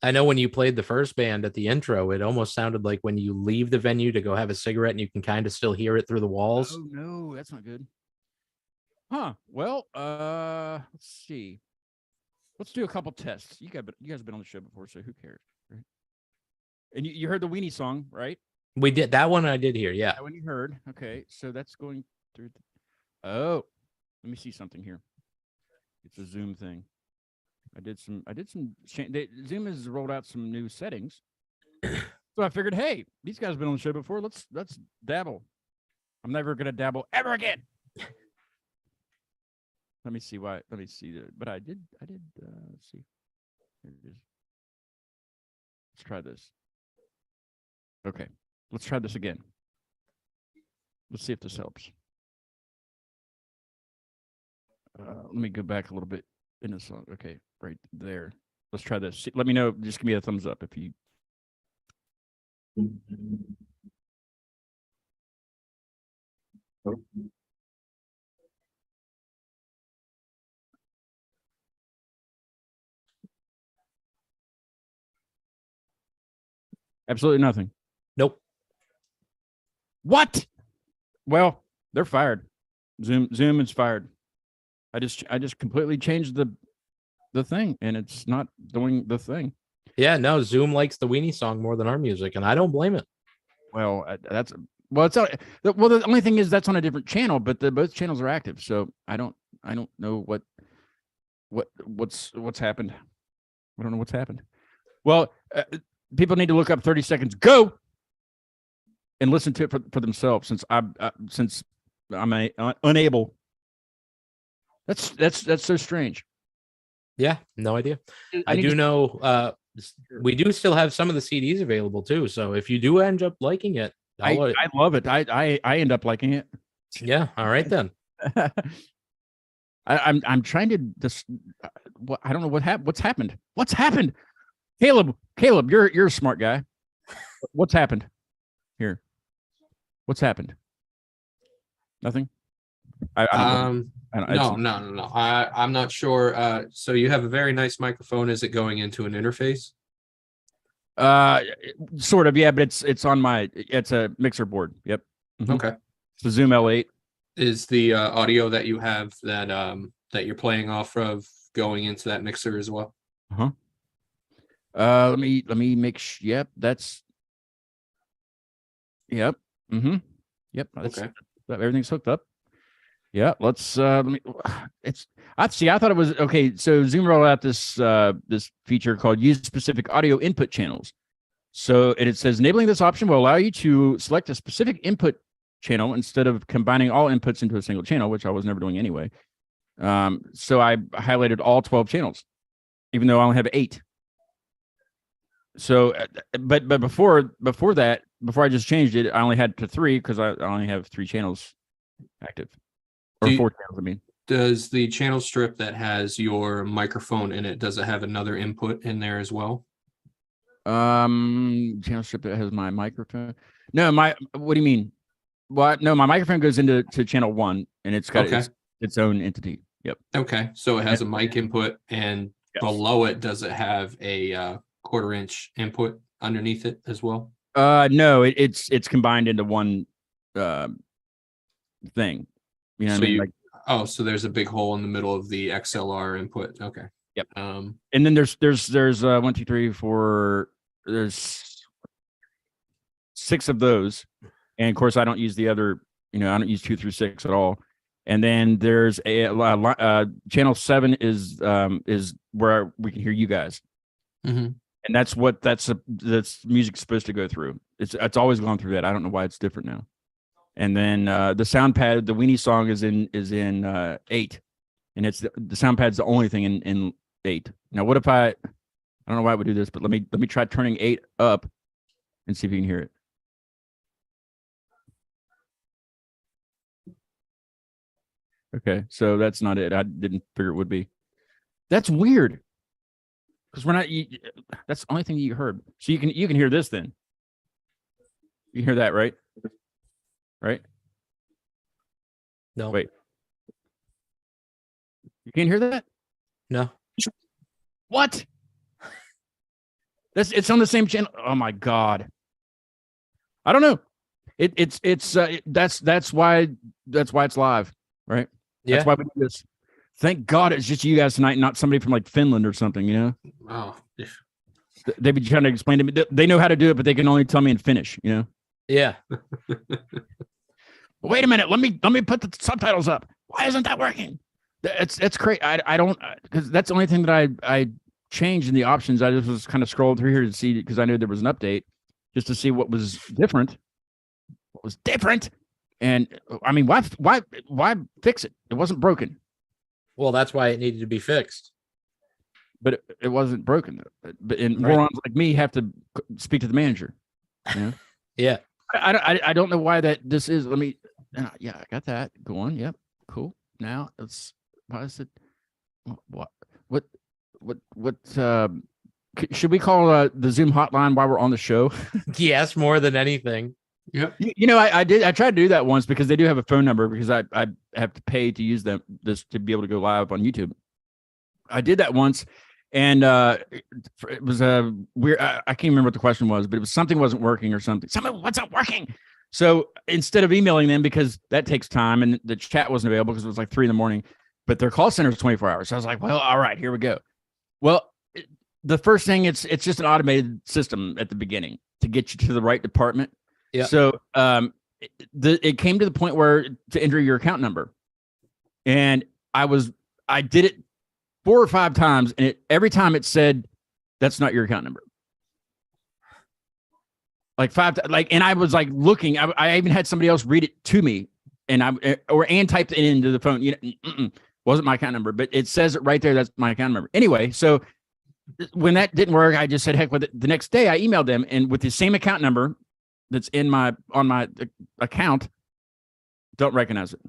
I know when you played the first band at the intro, it almost sounded like when you leave the venue to go have a cigarette and you can kind of still hear it through the walls. oh no, that's not good. Huh. Well, let's see. Let's do a couple tests. You guys have been on the show before, so who cares? Right? And you heard the Weenie song, right? We did that one. I did hear. Yeah. That one you heard. Okay, so that's going through. Oh, let me see something here. It's a Zoom thing. I did some. Zoom has rolled out some new settings, so I figured, hey, these guys have been on the show before. Let's dabble. I'm never gonna dabble ever again. Let me see why. Let me see that. But I did. Let's see. Here it is. Let's try this. Okay, let's try this again. Let's see if this helps. Let me go back a little bit in the song. Okay, right there. Let's try this. Let me know. Just give me a thumbs up if you. Absolutely nothing. Nope. What? Well, they're fired. Zoom is fired. I just completely changed the thing, and it's not doing the thing. Yeah. No, Zoom likes the Weenie song more than our music, and I don't blame it. Well, it's not. Well, the only thing is that's on a different channel, but both channels are active, so I don't know what's happened. I don't know what's happened. Well, people need to look up 30 Seconds Go and listen to it for themselves. Since I'm unable. That's so strange. Yeah. No idea. I need do to- know. We do still have some of the CDs available too. So if you do end up liking it, I love it. I end up liking it. yeah. All right then. I'm trying to just. I don't know what's happened. What's happened? Caleb, you're a smart guy. What's happened here? What's happened? Nothing. I don't know. No. I'm not sure. So you have a very nice microphone. Is it going into an interface? Sort of, yeah, but it's on it's a mixer board. Yep. Mhm. Okay. It's a Zoom L8. Is the audio that you have that you're playing off of going into that mixer as well? Let me make yep, that's yep. Mm-hmm. Yep. Okay. Everything's hooked up. Yeah, let's let me I thought it was okay. So Zoom rolled out this feature called use specific audio input channels. So it says enabling this option will allow you to select a specific input channel instead of combining all inputs into a single channel, which I was never doing anyway. So I highlighted all 12 channels, even though I only have 8. So, but before that, before I just changed it, I only had to 3 because I only have 3 channels active, or 4 channels. I mean, Does the channel strip that has your microphone in it, does it have another input in there as well? channel strip that has my microphone. No, what do you mean? What? No, my microphone goes into channel 1, and it's got Okay. its own entity. Yep. Okay, so it has a mic input, and Yes. below it, does it have a 1/4-inch input underneath it as well? No, it's combined into one thing. You know what So I mean? Oh, so there's a big hole in the middle of the XLR input. Okay. Yep. Um, And then there's 1, 2, 3, 4. There's 6 of those, and of course I don't use the other. I don't use 2 through 6 at all. And then there's a channel 7 is where we can hear you guys, mhm. and that's music's supposed to go through. It's always gone through that. I don't know why it's different now. And then the sound pad, the weenie song is in 8, and it's the sound pad's the only thing in 8. Now, what if I don't know why I would do this, but let me try turning 8 up and see if you can hear it. Okay, so that's not it. I didn't figure it would be. That's weird. Because we're not. That's the only thing you heard. So you can hear this then. You can hear that, right? Right? No. Wait. You can't hear that? No. What? It's on the same channel. Oh my god. I don't know. That's why it's live, right? Yeah. That's why we do this. Thank God it's just you guys tonight, not somebody from like Finland or something, you know? Oh, yeah. They'd be trying to explain to me. They know how to do it, but they can only tell me in Finnish, you know? Yeah. Wait a minute. Let me put the subtitles up. Why isn't that working? It's great. I don't, because that's the only thing that I changed in the options. I just was kind of scrolling through here to see, because I knew there was an update just to see what was different. What was different? And I mean, why fix it? It wasn't broken. Well, that's why it needed to be fixed. But it wasn't broken. But Right. morons like me have to speak to the manager. You know? Yeah. I don't know why this is. Let me. Yeah, I got that. Go on. Yep. Cool. Now it's. Why is it? What? Should we call the Zoom hotline while we're on the show? Yes, more than anything. Yep. You know, I tried to do that once because they do have a phone number, because I have to pay to use this to be able to go live on YouTube. I did that once, and it was a weird. I can't remember what the question was, but it was something wasn't working or something. What's not working? So instead of emailing them, because that takes time, and the chat wasn't available because it was like 3 a.m, but their call center is 24 hours. So I was like, well, all right, here we go. Well, the first thing, it's just an automated system at the beginning to get you to the right department. Yeah. So it came to the point where to enter your account number, and I did it 4 or 5 times, and every time it said that's not your account number. Like 5, and I was like looking. I even had somebody else read it to me, and typed it into the phone. You know, wasn't my account number, but it says it right there. That's my account number. Anyway, so when that didn't work, I just said heck with it. The next day, I emailed them, and with the same account number that's on my account, don't recognize it.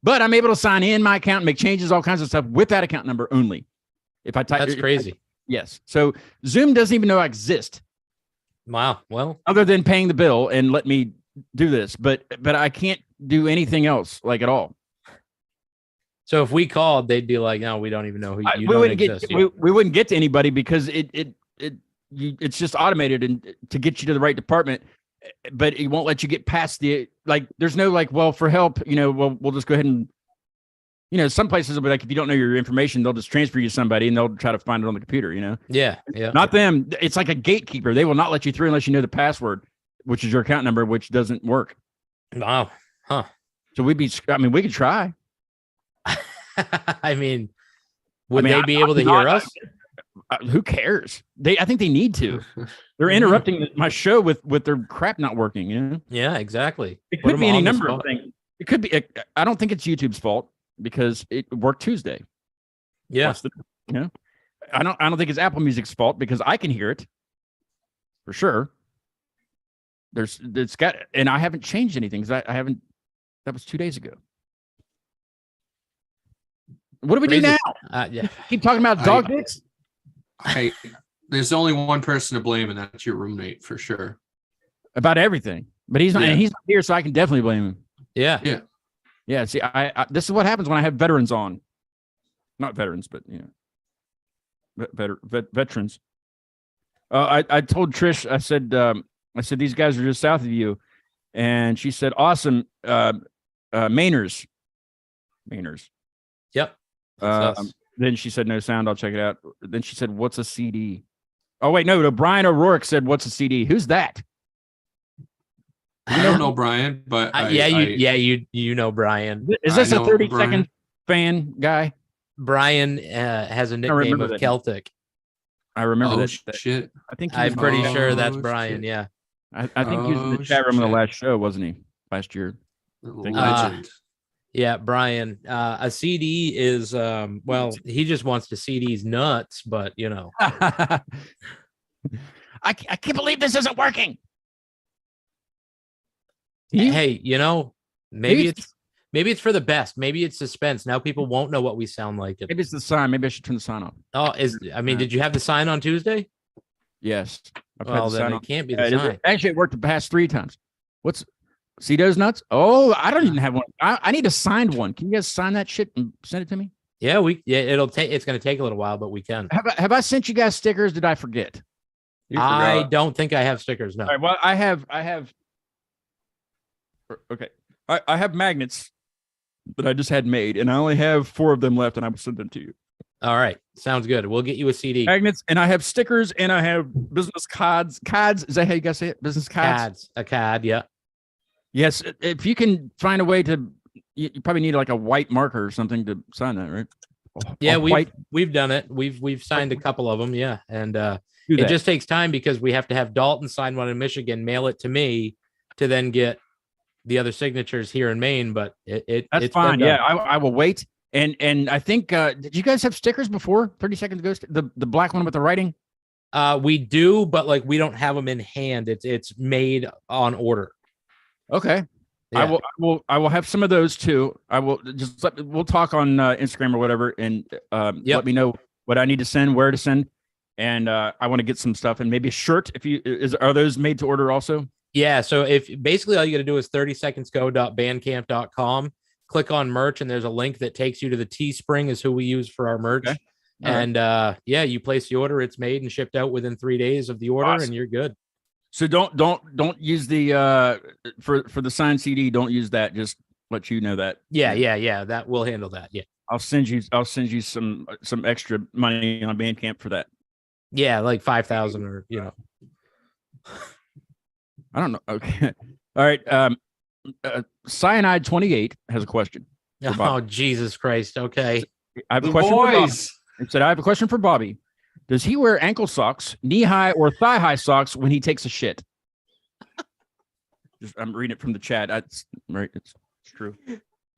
But I'm able to sign in my account, make changes, all kinds of stuff with that account number only. If I type, That's crazy. Yes. So Zoom doesn't even know I exist, Wow. Well, other than paying the bill and let me do this. But I can't do anything else, like, at all. so if we called, they'd be like, "No, we don't even know who you we don't wouldn't exist." we wouldn't get to anybody, because it's just automated and to get you to the right department, but it won't let you get past the, like, there's no like, well, for help, you know, well, we'll just go ahead and, you know, some places will be like, if you don't know your information, they'll just transfer you to somebody and they'll try to find it on the computer, you know. Yeah. Yeah. Not them. It's like a gatekeeper. They will not let you through unless you know the password, which is your account number, which doesn't work. Wow. Huh. So we could try. I mean, would they be able to hear us? Who cares? I think they need to. They're interrupting my show with their crap not working. You know. Yeah, exactly. It Put could them be any on the number of spot. things. It could be. I don't think it's YouTube's fault, because it worked Tuesday. Yeah. You know, I don't think it's Apple Music's fault, because I can hear it for sure. It's got, and I haven't changed anything, because I haven't. That was 2 days ago. What do we do Crazy. now? Yeah. Keep talking about dog dicks? There's only one person to blame, and that's your roommate for sure. About everything, but he's not. Yeah. And he's not here, so I can definitely blame him. Yeah. Yeah. See, I this is what happens when I have veterans on. Not veterans, but you know, veterans. I told Trish. I said these guys are just south of you, and she said, "Awesome, Mainers." Yep. That's us. Then she said, "No sound. I'll check it out." Then she said, "What's a CD?" Oh wait, no. Brian O'Rourke said, "What's a CD?" Who's that? I don't know Brian, but you know Brian. Is this I a know 30-second fan guy? Brian has a nickname remember of that. Celtic. I remember Oh that. shit! I think I'm pretty Oh, sure that's shit. Brian. Yeah. I think he was in the Oh, chat room in the shit. last show, wasn't he? last year. Legend. Yeah, Brian. A CD is well, he just wants to CD's nuts, but you know. I can't believe this isn't working. Hey, you know, Maybe maybe it's for the best. Maybe it's suspense. Now people won't know what we sound like. Maybe it's the sign. Maybe I should turn the sign off. Oh, did you have the sign on Tuesday? Yes. I've had Well, the then sign it on. can't be the sign. Actually, it worked the past 3 times. See those nuts? Oh, I don't even have one. I need a signed one. Can you guys sign that shit and send it to me? Yeah, it's gonna take a little while, but we can. Have I sent you guys stickers? Did I forget? You I forgot. don't think I have stickers. No. All right. Well, I have. Okay. I have magnets that I just had made, and I only have 4 of them left, and I will send them to you. All right. Sounds good. We'll get you a CD. Magnets, and I have stickers, and I have business cards. Cards. Is that how you guys say it? Business cards. A CAD, yeah. Yes. If you can find a way to, you probably need like a white marker or something to sign that, right? Yeah, White. we've done it. We've signed a couple of them, yeah. And Do it that. just takes time because we have to have Dalton sign one in Michigan, mail it to me to then get the other signatures here in Maine. But That's it's fine. been Yeah, done. I will wait. And I think did you guys have stickers before 30 seconds ago? The black one with the writing. We do, but like we don't have them in hand. It's made on order. Okay. Yeah. I will have some of those too. I will just we'll talk on Instagram or whatever, and let me know what I need to send, where to send, and I want to get some stuff and maybe a shirt. Are those made to order also? Yeah. So if basically all you got to do is 30secondsgo.bandcamp.com, click on merch, and there's a link that takes you to the Teespring is who we use for our merch. Okay. All right. And you place the order, it's made and shipped out within 3 days of the order, Awesome. and you're good. So don't use the for the signed CD. Don't use that. Just let you know that. Yeah. That we'll handle that. Yeah. I'll send you some extra money on Bandcamp for that. Yeah, like 5,000 or I don't know. Okay. All right. Cyanide 28 has a question. Oh, Bobby. Jesus Christ. Okay. I have a The question for Bobby. boys. It said, I have a question for Bobby. Does he wear ankle socks, knee-high or thigh-high socks when he takes a shit? I'm reading it from the chat. It's right. It's true.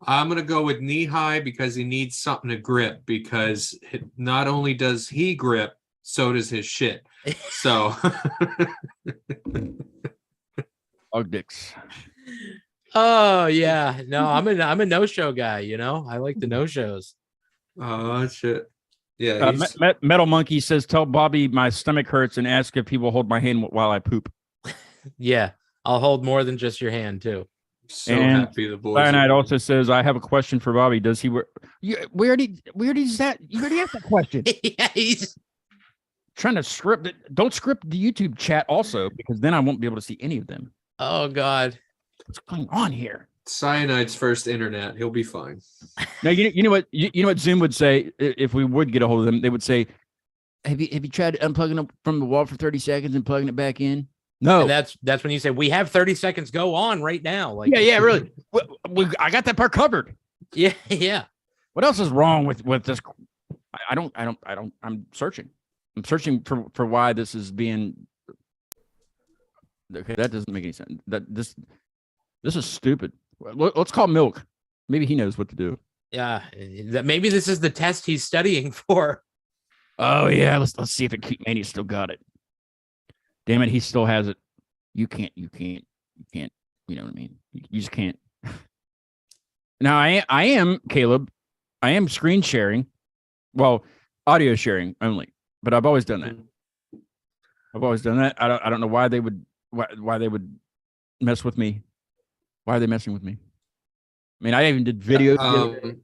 I'm gonna go with knee high because he needs something to grip. Because not only does he grip, so does his shit. So Dog dicks. Oh yeah. No, I'm a no-show guy, you know. I like the no-shows. oh shit. Yeah. he's- Metal Monkey says, tell Bobby my stomach hurts and ask if he will hold my hand while I poop. Yeah. I'll hold more than just your hand too. so And happy the boys. Cyanide also says, I have a question for Bobby. Does he wear? We already asked that question. Yeah, he's Trying to script it. Don't script the YouTube chat also, because then I won't be able to see any of them. oh God. What's going on here? Cyanide's first internet. He'll be fine. Now you know what Zoom would say if we would get a hold of them. They would say, "Have you tried unplugging it from the wall for 30 seconds and plugging it back in?" No. And that's when you say we have 30 seconds go on right now. Like Yeah, really. I got that part covered. Yeah, yeah. What else is wrong with this? I'm searching. I'm searching for why this is being. Okay, that doesn't make any sense. This is stupid. Let's call Milk. Maybe he knows what to do. Yeah. That maybe this is the test he's studying for. Oh yeah, let's see if Acute Mania still got it. Damn it, he still has it. You can't. You know what I mean? You just can't. Now I am Caleb. I am screen sharing, well, audio sharing only. But I've always done that. I don't know why they would mess with me. Why are they messing with me? I mean, I even did videos.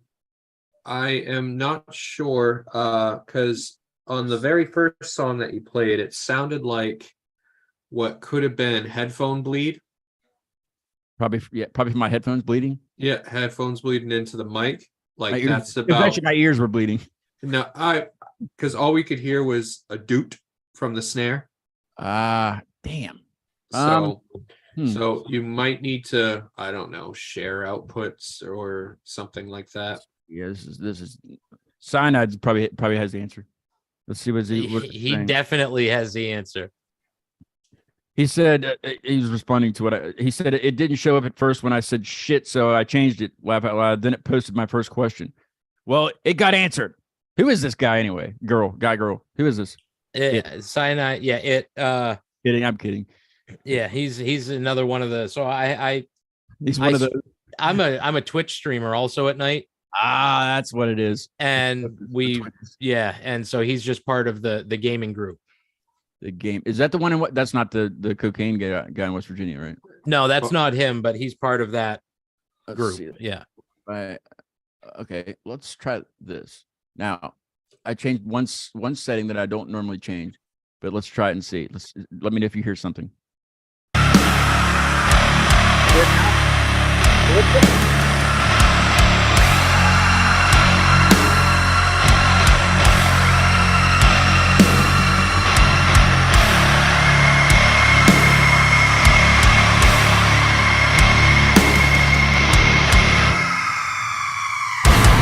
I am not sure because on the very first song that you played, it sounded like what could have been headphone bleed. Probably from my headphones bleeding. Yeah, headphones bleeding into the mic. My Like ears- that's it was about. actually my ears were bleeding. No, because all we could hear was a doot from the snare. Damn. So, Hmm. so you might need to, I don't know, share outputs or something like that. Yeah, this is Cyanide probably has the answer. Let's see what He definitely has the answer. He said he was responding to what he said. It didn't show up at first when I said shit, so I changed it. Laugh out loud. Then it posted my first question. Well, it got answered. Who is this guy anyway? Girl. Who is this? Cyanide. Yeah, Kidding. I'm kidding. yeah, he's another one of the. So He's one of the. I'm a Twitch streamer also at night, That's what it is. and and so he's just part of the gaming group. The game is that the one in what? That's not the cocaine guy in West Virginia, right? No, that's not him, but he's part of that Let's group. see. Yeah. Right. Okay, let's try this. Now, I changed one setting that I don't normally change, but let's try it and see. Let me know if you hear something.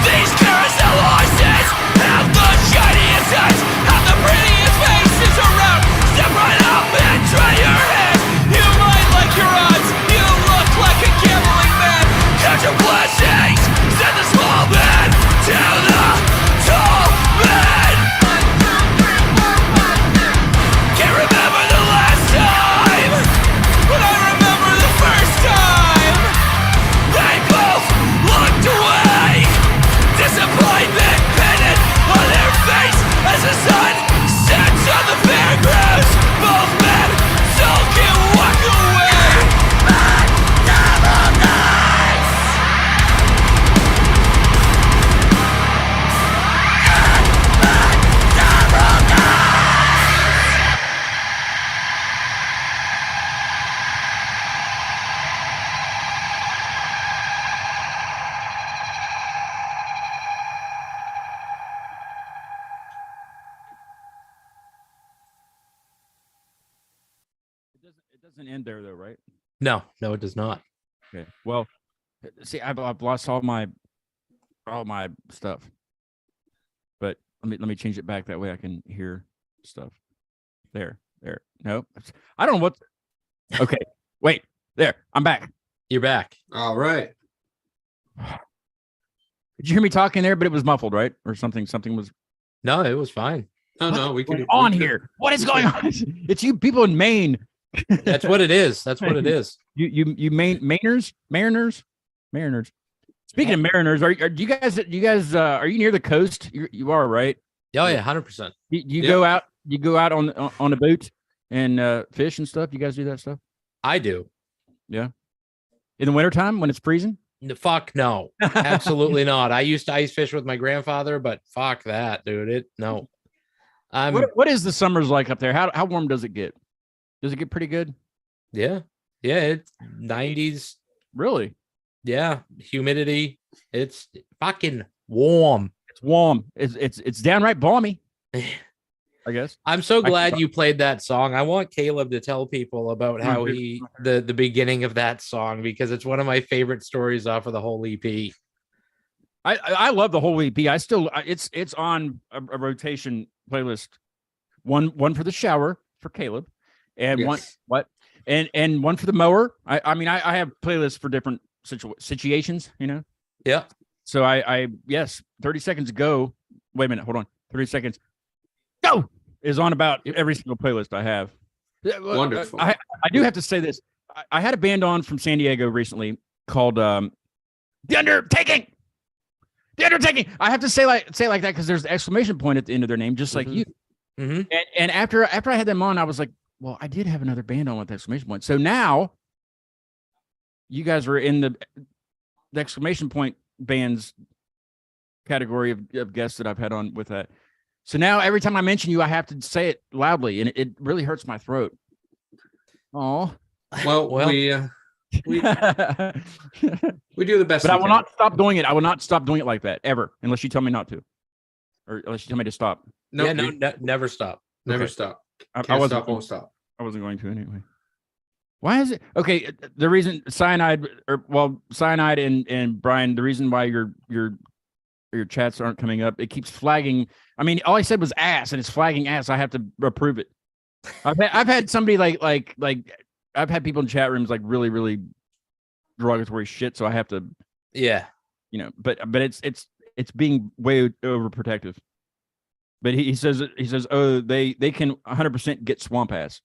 These carousel horses have the shiniest heads, have the prettiest faces around. Step right up and try your head. You might like your odds. You look like a gambling man. Count your blessings. Send the small man to the tall man. Can't remember the last time, but I remember the first time. They both looked away. Disappointment painted on their face as the sun sets on the fairgrounds. Both men still can walk away. It doesn't end there though, right? No, it does not. Okay. Well, see, I've lost all my stuff, but let me change it back that way I can hear stuff. There. No, I don't know what. Okay, wait. There, I'm back. You're back. All right. Did you hear me talking there? But it was muffled, right? Or something. Something was No, it was fine. Oh no, we going could on here. What is going on? It's you people in Maine. That's what it is. That's what it is. You Mariners. Speaking of Mariners, are you guys are you near the coast? You are, right? Oh yeah, 100%. You Yeah. go out on a boat and fish and stuff. You guys do that stuff? I do. In the wintertime when it's freezing? Fuck no, absolutely not. I used to ice fish with my grandfather, but fuck that, dude. No. What is the summers like up there? How warm does it get? Does it get pretty good? Yeah, it's 90s. Really? Yeah, humidity. It's fucking warm. It's warm. It's downright balmy. I guess. I'm so glad you played that song. I want Caleb to tell people about how the beginning of that song, because it's one of my favorite stories off of the whole EP. I love the whole EP. I still it's on a rotation playlist. One for the shower for Caleb, and Yes. and one for the mower. I mean I have playlists for different situations, you know. Yeah. So I yes, 30 seconds ago. Wait a minute, hold on. 30 seconds. Go is on about every single playlist I have. Wonderful. I do have to say this. I had a band on from San Diego recently called The Undertaking. The Undertaking. I have to say like that because there's the exclamation point at the end of their name, just like you. Mm-hmm. And after I had them on, I was like, well, I did have another band on with the exclamation point. So now you guys are in the exclamation point bands category of guests that I've had on with that. So now every time I mention you, I have to say it loudly, and it really hurts my throat. Oh, Well, we do the best. but I we will can. not stop doing it. I will not stop doing it like that ever, unless you tell me not to, or unless you tell me to stop. No, Yeah, never stop. never Okay. stop. I Can't wasn't. stop, won't stop. I wasn't going to anyway. Why is it okay? The reason Cyanide and Brian, the reason why your chats aren't coming up, it keeps flagging. I mean, all I said was ass, and it's flagging ass. I have to approve it. I've had somebody like I've had people in chat rooms like really derogatory shit. So I have to, Yeah. but it's being way overprotective. But he says oh they can 100% get swamp ass.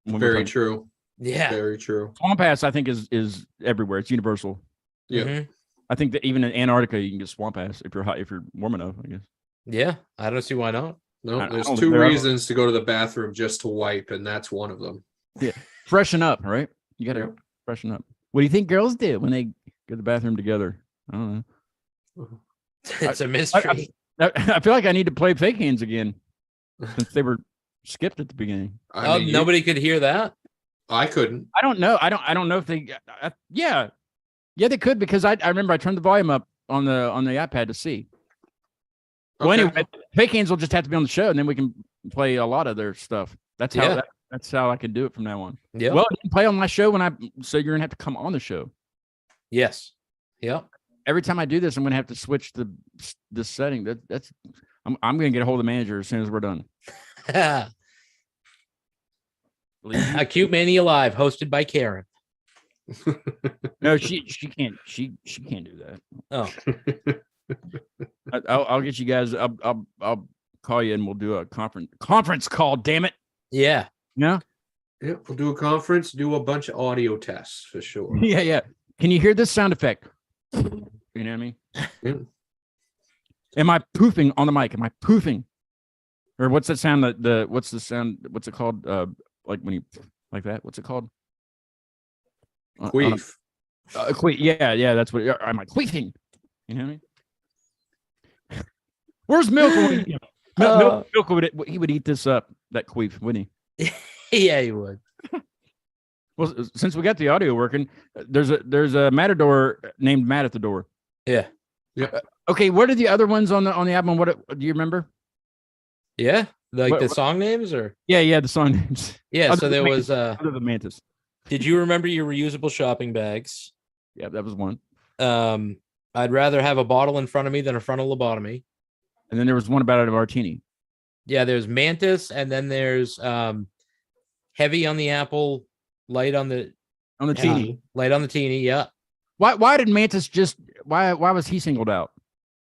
when we're Very talking- true. Yeah. Very true. Swamp ass I think is everywhere. It's universal. Yeah. Mhm. I think that even in Antarctica you can get swamp ass if you're hot, if you're warm enough. I guess. Yeah. I don't see why not. No, I there's don't two think there are- reasons to go to the bathroom just to wipe, and that's one of them. Freshen up, right? You got to Yep. freshen up. What do you think girls do when they go to the bathroom together? I don't know. It's a mystery. I feel like I need to play fake hands again since they were skipped at the beginning. I mean, Nobody could hear that. I couldn't. I don't know. I don't know if they. Yeah, they could because I remember I turned the volume up on the iPad to see. Well, Okay. anyway, fake hands will just have to be on the show, and then we can play a lot of their stuff. That's how Yeah. that's how I can do it from now on. Yeah. Well, you can play on my show so you're gonna have to come on the show. Yes. Yep. Every time I do this, I'm gonna have to switch the setting. I'm gonna get a hold of the manager as soon as we're done. Believe me? Acute Mania Live, hosted by Karen. No, she can't. She can't do that. Oh, I'll get you guys. I'll call you and we'll do a conference call. Damn it. yeah. No. Yeah, we'll do a conference, do a bunch of audio tests for sure. Yeah. Can you hear this sound effect? You know what I mean? Yeah. Am I poofing on the mic? Am I poofing? Or what's that sound? What's the sound? What's it called? Like when you like that? What's it called? Queef. Queef. Yeah. That's what. Am I queefing? You know what I mean? Where's Milk? Milk he would eat this up. That queef, wouldn't he? Yeah, you would. Well, since we got the audio working, there's a matador named Matt at the door. Yeah. Okay, what are the other ones on the album? What do you remember? Yeah. Like What- the song names or? Yeah, the song names. Yeah. Other So there than was, Other than Mantis. did you remember your reusable shopping bags? Yeah, that was one. I'd rather have a bottle in front of me than a frontal lobotomy. And then there was one about a martini. Yeah. There's Mantis, and then there's heavy on the apple, light on the On the teeny. light on the teeny. Yeah. Why did Mantis why was he singled out?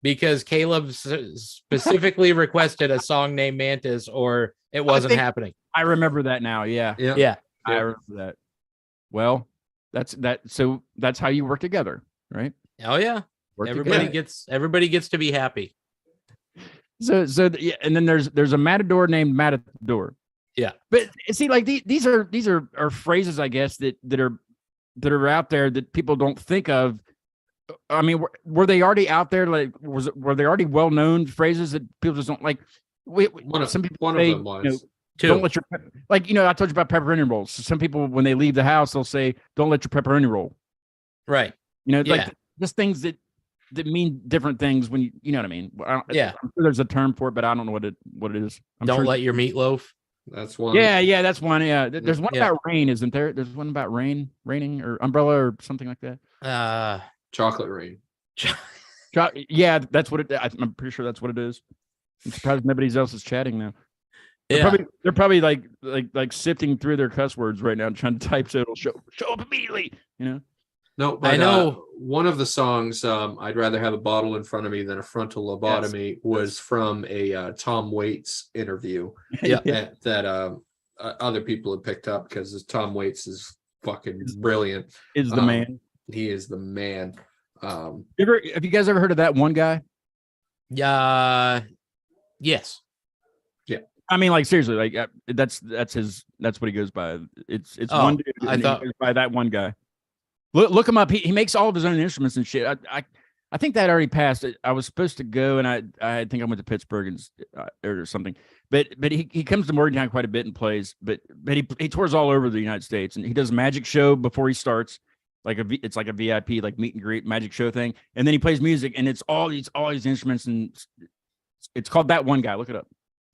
Because Caleb specifically requested a song named Mantis, or it wasn't think- happening. I remember that now. Yeah. Yeah. Yeah. I remember that. Well, so that's how you work together, right? Oh yeah. Work Everybody together. gets to be happy. So yeah, and then there's a matador named Matador. Yeah. But see, like these are phrases, I guess, that are out there that people don't think of. I mean, were they already out there? Like, were they already well known phrases that people just don't like? Some people say, them was. don't let your I told you about pepperoni rolls. So some people, when they leave the house, they'll say, "Don't let your pepperoni roll." Right. Like Yeah. just things that mean different things when you know what I mean. Yeah. I'm sure there's a term for it, but I don't know what it is. I'm Don't sure let your meatloaf. That's one. Yeah, that's one. Yeah, there's one Yeah. about rain, isn't there? There's one about raining or umbrella or something like that. Chocolate rain. Yeah, that's what it. I'm pretty sure that's what it is. I'm surprised nobody else is chatting now. Yeah. They're probably like sifting through their cuss words right now, trying to type so it'll show up immediately. No, but I know. one of the songs, I'd rather have a bottle in front of me than a frontal lobotomy, was from a Tom Waits interview Yeah. that other people had picked up because Tom Waits is fucking brilliant. Is the man. He is the man. Have you guys ever heard of that one guy? Yeah. Yes. I mean, like seriously, like that's what he goes by. It's Oh, one dude. I And thought- he goes by that one guy. Look him up. He makes all of his own instruments and shit. I think that already passed. I was supposed to go, and I think I went to Pittsburgh or something. But he comes to Morgantown quite a bit and plays. But he tours all over the United States, and he does a magic show before he starts. It's like a VIP, like meet and greet magic show thing, and then he plays music, and it's all these instruments, and it's called That One Guy. Look it up.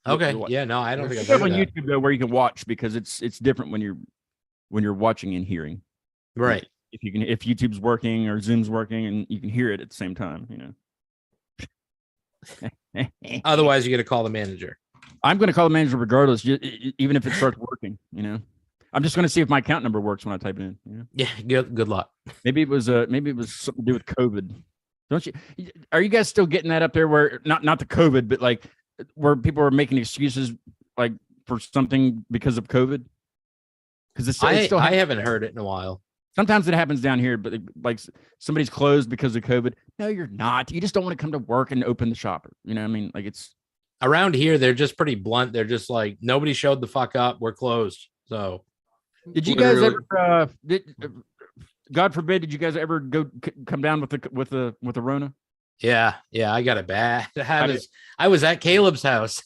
Okay. You'll watch. Yeah. No, I don't think I've It's up heard on of that. YouTube though, where you can watch because it's different when you're watching and hearing. Right. If YouTube's working or Zoom's working and you can hear it at the same time, Otherwise, you got to call the manager. I'm going to call the manager regardless, even if it starts working. I'm just going to see if my account number works when I type it in. Yeah, good luck. Maybe it was something to do with COVID. Don't you? Are you guys still getting that up there where not the COVID, but like where people are making excuses like for something because of COVID? Because it's still I haven't heard it in a while. sometimes it happens down here, but like somebody's closed because of COVID. No, you're not. You just don't want to come to work and open the shop. You know what I mean? Like it's Around here, they're just pretty blunt. They're just like, nobody showed the fuck up. We're closed. So Did you guys Literally. ever? God forbid, did you guys ever come down with the Rona? yeah, I got it bad. I was at Caleb's house.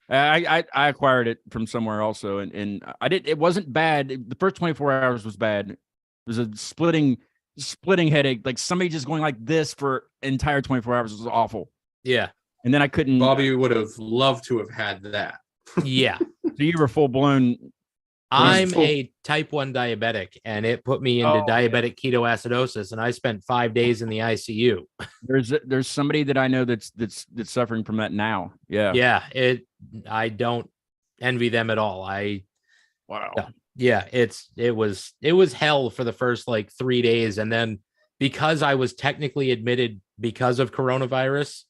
I acquired it from somewhere also, and I did. It wasn't bad. The first 24 hours was bad. It was a splitting headache. Like somebody just going like this for entire 24 hours was awful. Yeah, And then I couldn't. Bobby would have loved to have had that. yeah. So you were full blown. I'm full- a type 1 diabetic, and it put me into diabetic ketoacidosis, and I spent 5 days in the ICU. There's somebody that I know that's suffering from that now. Yeah. Yeah, I don't envy them at all. Wow. Yeah, it was hell for the first like 3 days, and then because I was technically admitted because of coronavirus,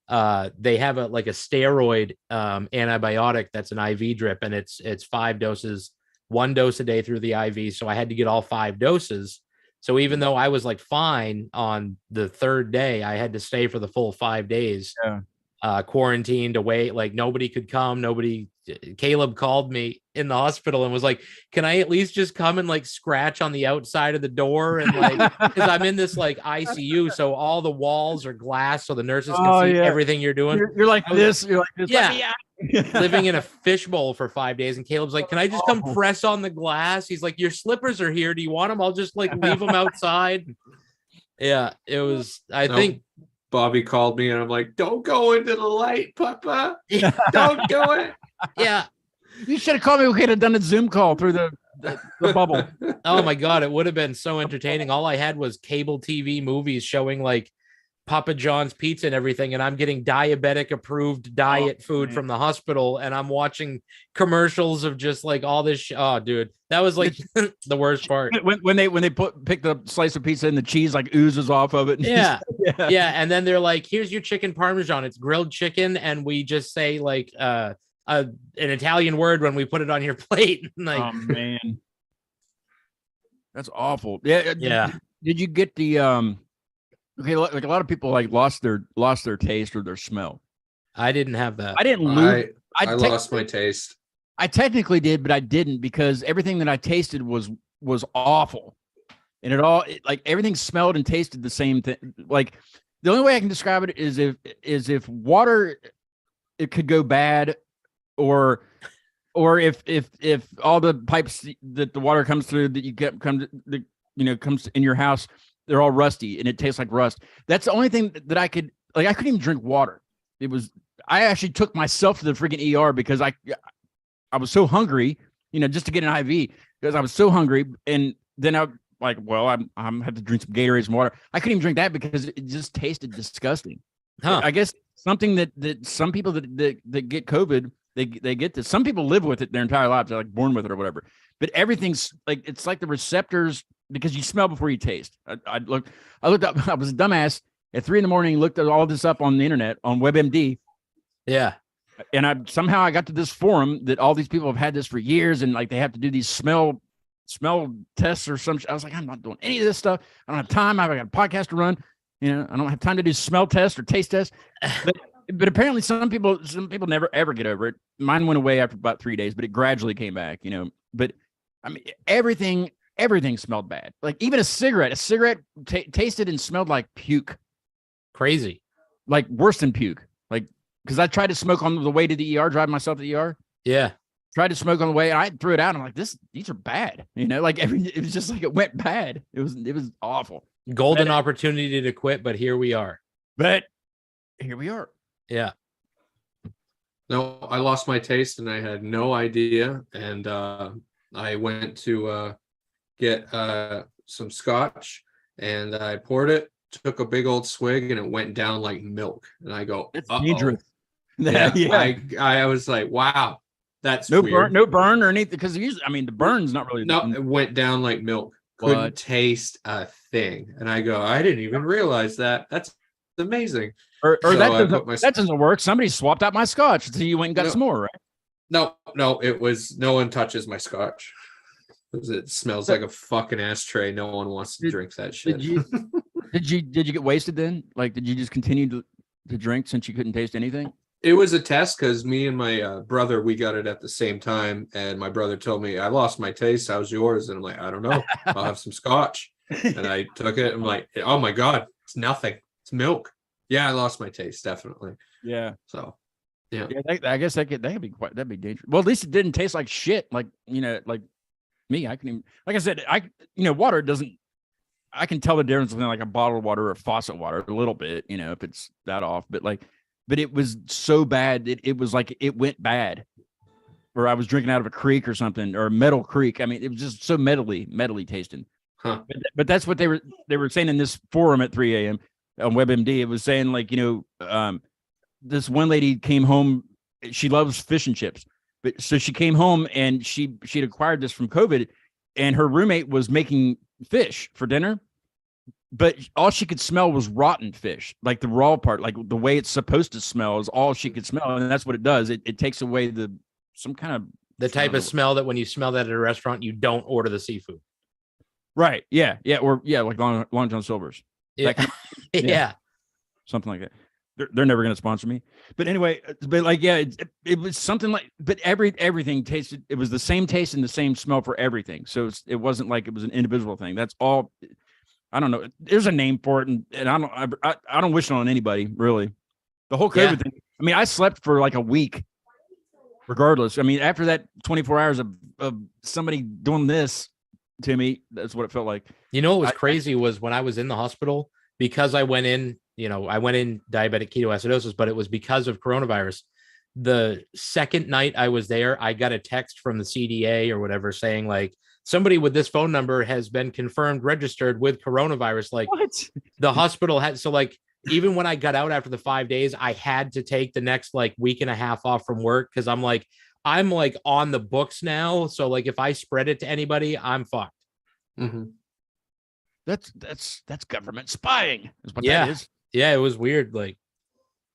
they have a steroid antibiotic that's an IV drip, and it's 5 doses, 1 dose a day through the IV. So I had to get all 5 doses. So even though I was like fine on the 3rd day, I had to stay for the full 5 days. Yeah. Quarantined away, like nobody could come. Caleb called me in the hospital and was like, can I at least just come and like scratch on the outside of the door? And like, because I'm in this like ICU, so all the walls are glass, so the nurses can see everything you're doing. You're like this. You're like this. Yeah. Living in a fishbowl for 5 days. And Caleb's like, can I just come press on the glass? He's like, your slippers are here. Do you want them? I'll just like leave them outside. Yeah, it was, I No. think. Bobby called me and I'm like, don't go into the light, Papa. Don't do it. Yeah. You should have called me. We could have done a Zoom call through the bubble. Oh my God, it would have been so entertaining. All I had was cable TV movies showing like Papa John's pizza and everything, and I'm getting diabetic approved diet food from the hospital, and I'm watching commercials of just like all this. Oh, dude, that was like the worst part. When they pick the slice of pizza and the cheese like oozes off of it. Yeah, yeah, and then they're like, "Here's your chicken parmesan. It's grilled chicken," and we just say like an Italian word when we put it on your plate. Like, Oh man, that's awful. Yeah, yeah. Did you get the Okay, like a lot of people like lost their taste or their smell. I didn't have that. I didn't lose. I lost my taste. I technically did, but I didn't because everything that I tasted was awful, and like everything smelled and tasted the same thing. Like the only way I can describe it is if water it could go bad, or if all the pipes that the water comes through that you get comes in your house, they're all rusty and it tastes like rust. That's the only thing that I could like. I couldn't even drink water. I actually took myself to the freaking ER because I was so hungry, just to get an IV because I was so hungry. And then I'm have to drink some Gatorade, some water. I couldn't even drink that because it just tasted disgusting. Huh. I guess something that some people that get COVID, they get this. Some people live with it their entire lives. They're like born with it or whatever. But everything's like, it's like the receptors, because you smell before you taste. I looked up, I was a dumbass at 3 a.m, looked at all this up on the internet on WebMD. Yeah. And I got to this forum that all these people have had this for years. And like, they have to do these smell tests or some. I was like, I'm not doing any of this stuff. I don't have time. I've got a podcast to run. I don't have time to do smell tests or taste tests. But apparently some people never ever get over it. Mine went away after about 3 days, but it gradually came back, but I mean, everything smelled bad. Like even a cigarette tasted and smelled like puke, Crazy. like worse than puke. Like, cause I tried to smoke on the way to the ER, drive myself to the ER, Yeah. tried to smoke on the way and I threw it out. I'm like, these are bad. Like it was just like, it went bad. It was awful. Golden opportunity to quit, but here we are. But here we are. Yeah. No, I lost my taste and I had no idea. And I went to get some scotch and I poured it, took a big old swig, and it went down like milk. And I go, It's "Uh-oh." dangerous. Yeah, yeah. I was like, wow, that's No weird. burn, no burn or anything. Because usually, I mean, the burn's not really. No, it went down like milk. Couldn't What? taste a thing. And I go, I didn't even realize that. That's amazing. Or So that I doesn't, put my- that doesn't work. Somebody swapped out my scotch, so you went and got No. some more, right? No, it was no one touches my scotch. 'Cause it smells like a fucking ashtray. No one wants to Did- drink that shit. Did you did you get wasted then? Like, did you just continue to drink since you couldn't taste anything? It was a test because me and my brother, we got it at the same time. And my brother told me, I lost my taste. How's yours? And I'm like, I don't know. I'll have some scotch. And I took it. I'm like, oh my God, it's nothing. It's milk. Yeah, I lost my taste, definitely. Yeah. So Yeah, I guess that could be quite, that'd be dangerous. Well, at least it didn't taste like shit. Like, like me, I can even, like I said, water doesn't, I can tell the difference between like a bottled water or faucet water a little bit, if it's that off, but it was so bad. It was like, it went bad, or I was drinking out of a creek or something, or a metal creek. I mean, it was just so metally tasting. Huh. But that's what they were saying in this forum at 3 a.m. on WebMD. It was saying like, this one lady came home. She loves fish and chips, but so she came home and she'd acquired this from COVID, and her roommate was making fish for dinner, but all she could smell was rotten fish, like the raw part, like the way it's supposed to smell is all she could smell, and that's what it does. It takes away some kind of The type of smell that when you smell that at a restaurant, you don't order the seafood. right, yeah, like Long John Silver's, Yeah, kind yeah. something like that. They're never going to sponsor me, but anyway, but like, yeah, it was something like, but everything tasted, it was the same taste and the same smell for everything. So it wasn't like it was an individual thing. That's all. I don't know. There's a name for it, and I don't wish it on anybody, really. The whole COVID thing. I mean, I slept for like a week, regardless. I mean, after that 24 hours of somebody doing this to me, that's what it felt like. You know what was crazy was when I was in the hospital, because I went in, I went in diabetic ketoacidosis, but it was because of coronavirus. The second night I was there, I got a text from the CDA or whatever saying like, somebody with this phone number has been confirmed registered with coronavirus. Like What? the hospital had, so like, even when I got out after the 5 days, I had to take the next like week and a half off from work. Cause I'm like on the books now. So like, if I spread it to anybody, I'm fucked. Mhm. That's government spying. Is what Yeah. that is. Yeah. It was weird. Like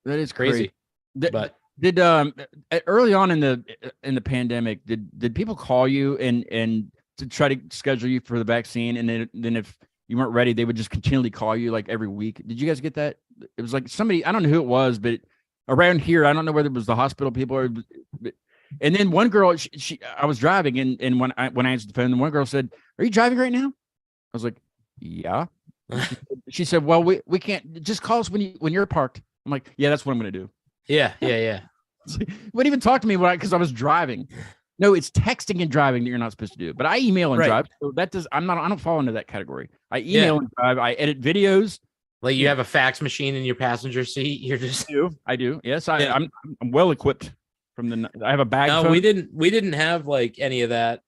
That is crazy. crazy. But Did early on in the pandemic, did people call you and to try to schedule you for the vaccine, and then if you weren't ready, they would just continually call you like every week? Did you guys get that? It was like somebody, I don't know who it was, but around here, I don't know whether it was the hospital people and then one girl, I was driving, and when I answered the phone, the one girl said, "Are you driving right now?" I was like, "Yeah." She said, "Well, we can't, just call us when you're parked." I'm like, "Yeah, that's what I'm gonna do." yeah. Wouldn't even talk to me because I was driving. No, it's texting and driving that you're not supposed to do. But I email and Right. drive. So that does. I don't fall into that category. I email and drive. I edit videos. Like you have a fax machine in your passenger seat. You're just I do. Yes, Yeah. I'm well equipped. I have a bag. no. phone. We didn't have like any of that.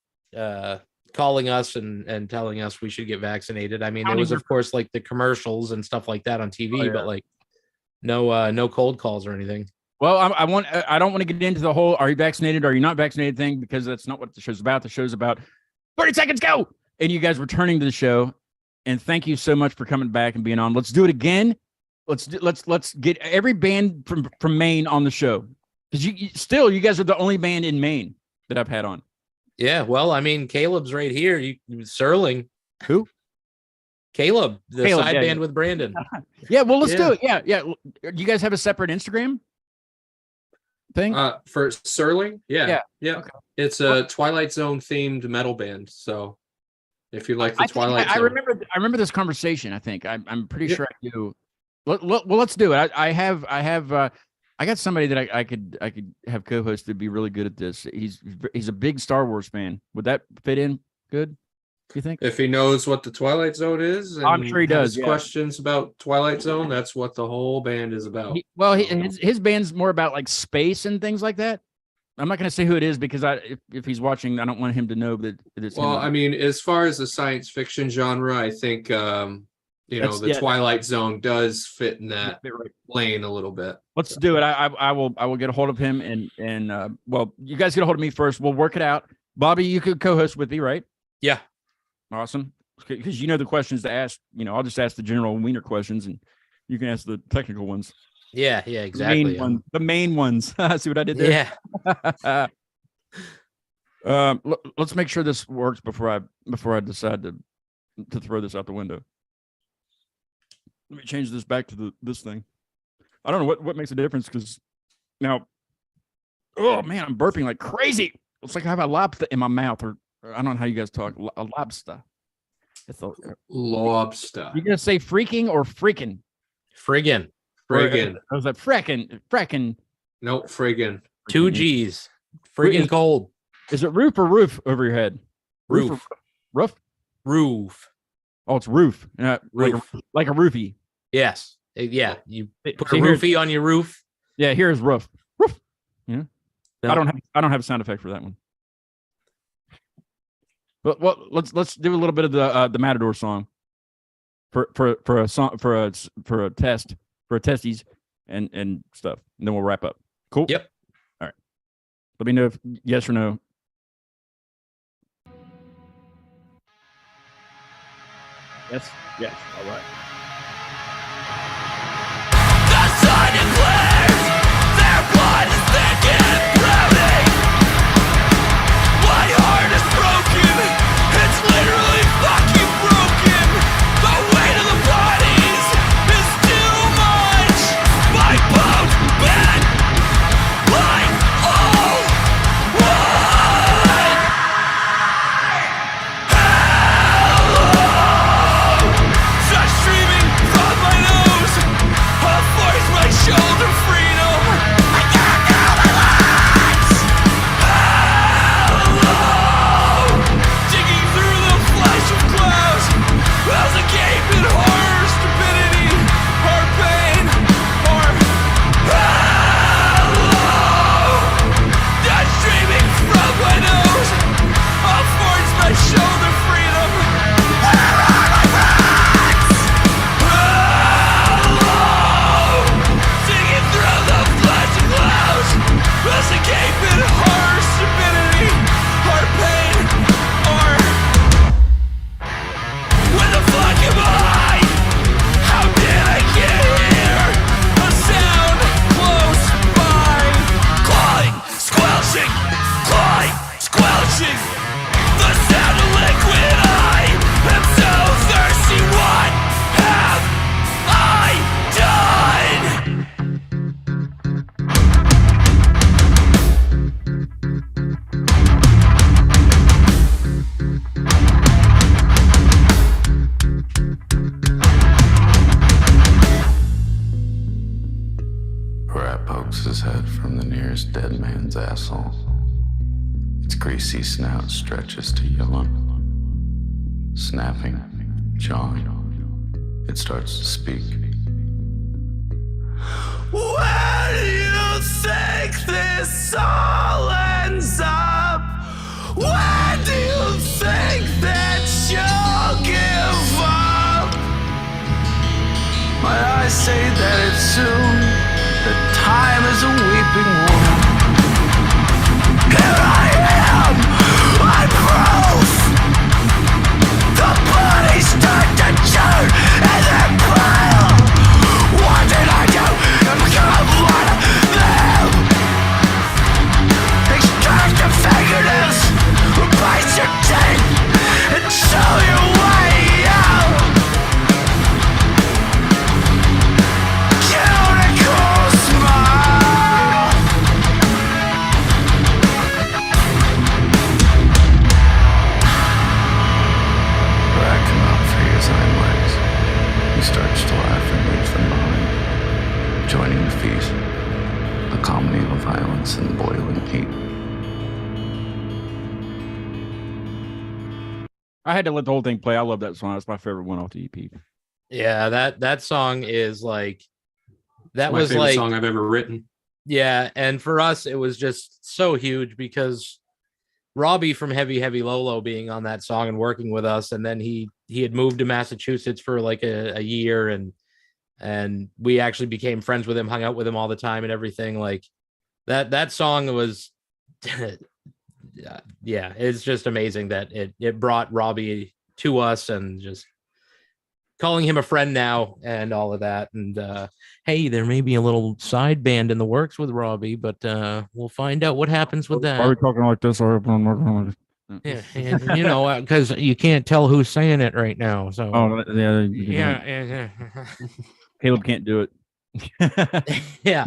Calling us and telling us we should get vaccinated. I mean, there was of course like the commercials and stuff like that on TV, Oh, yeah. but like no cold calls or anything. Well, I don't want to get into the whole "are you vaccinated, are you not vaccinated" thing, because that's not what the show's about. The show's about 30 seconds go, and you guys returning to the show. And thank you so much for coming back and being on. Let's do it again. Let's get every band from Maine on the show, because you guys are the only band in Maine that I've had on. Yeah, well, I mean, Caleb's right here. Serling. Who? Caleb, the Caleb, side yeah, band yeah. with Brandon. Yeah, well, let's Yeah. do it. Yeah. You guys have a separate Instagram thing? For Serling, yeah. Okay. It's a Twilight Zone themed metal band. So if you like the Twilight I Zone, remember this conversation. I think I'm pretty Yeah. sure I do. Well, let's do it. I got somebody that I could have co-host to be really good at this. He's a big Star Wars fan. Would that fit in good? You think? if he knows what the Twilight Zone is, and I'm sure he does, has yeah. questions about Twilight Zone, that's what the whole band is about. His band's more about like space and things like that. I'm not going to say who it is because if he's watching, I don't want him to know that it's him. Well, I mean, as far as the science fiction genre, I think You know, That's- the yeah. Twilight Zone does fit in that Right. lane a little bit. Let's do it. I will get a hold of him and well, you guys get a hold of me first. We'll work it out. Bobby, you could co-host with me, right? Yeah. Awesome. Because you know the questions to ask. You know, I'll just ask the general wiener questions, and you can ask the technical ones. Yeah. Exactly. The main ones. See what I did there? Yeah. Let's make sure this works before I decide to throw this out the window. Let me change this back to this thing. I don't know what makes a difference because now, oh man, I'm burping like crazy. It's like I have a lobster in my mouth, or I don't know how you guys talk. A lobster. It's Lobster. you gonna say freaking or freaking? Friggin. Friggin. I was like fracking. Nope, friggin. 2 G's. Friggin' cold. Is it roof or roof over your head? Roof. Or roof? Roof. Oh, it's roof. Roof. Like a roofie. Yes. Yeah. You put See, a roofie on your roof. Yeah, here's roof. Roof. Yeah. No. I don't have a sound effect for that one. But well, let's do a little bit of the Matador song for a song for a test for a testes and stuff, and then we'll wrap up. Cool. Yep. All right. Let me know if yes or no. Yes. Yes. All right. The sun declares their blood is thick and browning. My heart is broken. It's literally fucking broken. The weight of the bodies is too much. My bones bend like all one. Just streaming from my nose. I'll force my shoulder freedom. I can't go the lights. Hello. Digging through the flesh of clouds. As a gape in horror, stupidity, or pain, or hello. Just streaming from my nose. I'll force my shoulder freedom. Where are my friends? Hello. Digging through the flesh of clouds. As a gape in horror, stupidity, or pain, or where the fuck am I? How did I get here? A sound close by. Clawing, squelching, clawing, squelching. The sound of liquid. I am so thirsty. What have I done? Rat pokes his head from the nearest dead man's asshole. Its greasy snout stretches to yawn. Snapping, jawing, it starts to speak. Where do you think this all ends up? When do you think that you'll give up? My eyes say that it's soon. The time is a weeping woman. Here I am, I'm proof. The bodies start to churn and then pile. What did I do to become one of them? Extract your fingernails, bite your teeth, and show your way out. Cuticle smile. Rack him up for his hind legs. He starts to laugh and leaves them behind, joining the feast, a comedy of violence and boiling heat. I had to let the whole thing play. I love that song. That's my favorite one off the EP. Yeah. That song is like, that My was favorite like, song I've ever written. yeah. And for us, it was just so huge because Robbie from Heavy Heavy Lolo being on that song and working with us, and then he he had moved to Massachusetts for like a year, and we actually became friends with him, hung out with him all the time and everything. Like that song was yeah, it's just amazing that it brought Robbie to us, and just calling him a friend now and all of that. And hey, there may be a little side band in the works with Robbie, but we'll find out what happens with that. Why are we talking like this? Yeah, and, you know, because you can't tell who's saying it right now. So Oh, yeah. yeah. Caleb can't do it. Yeah.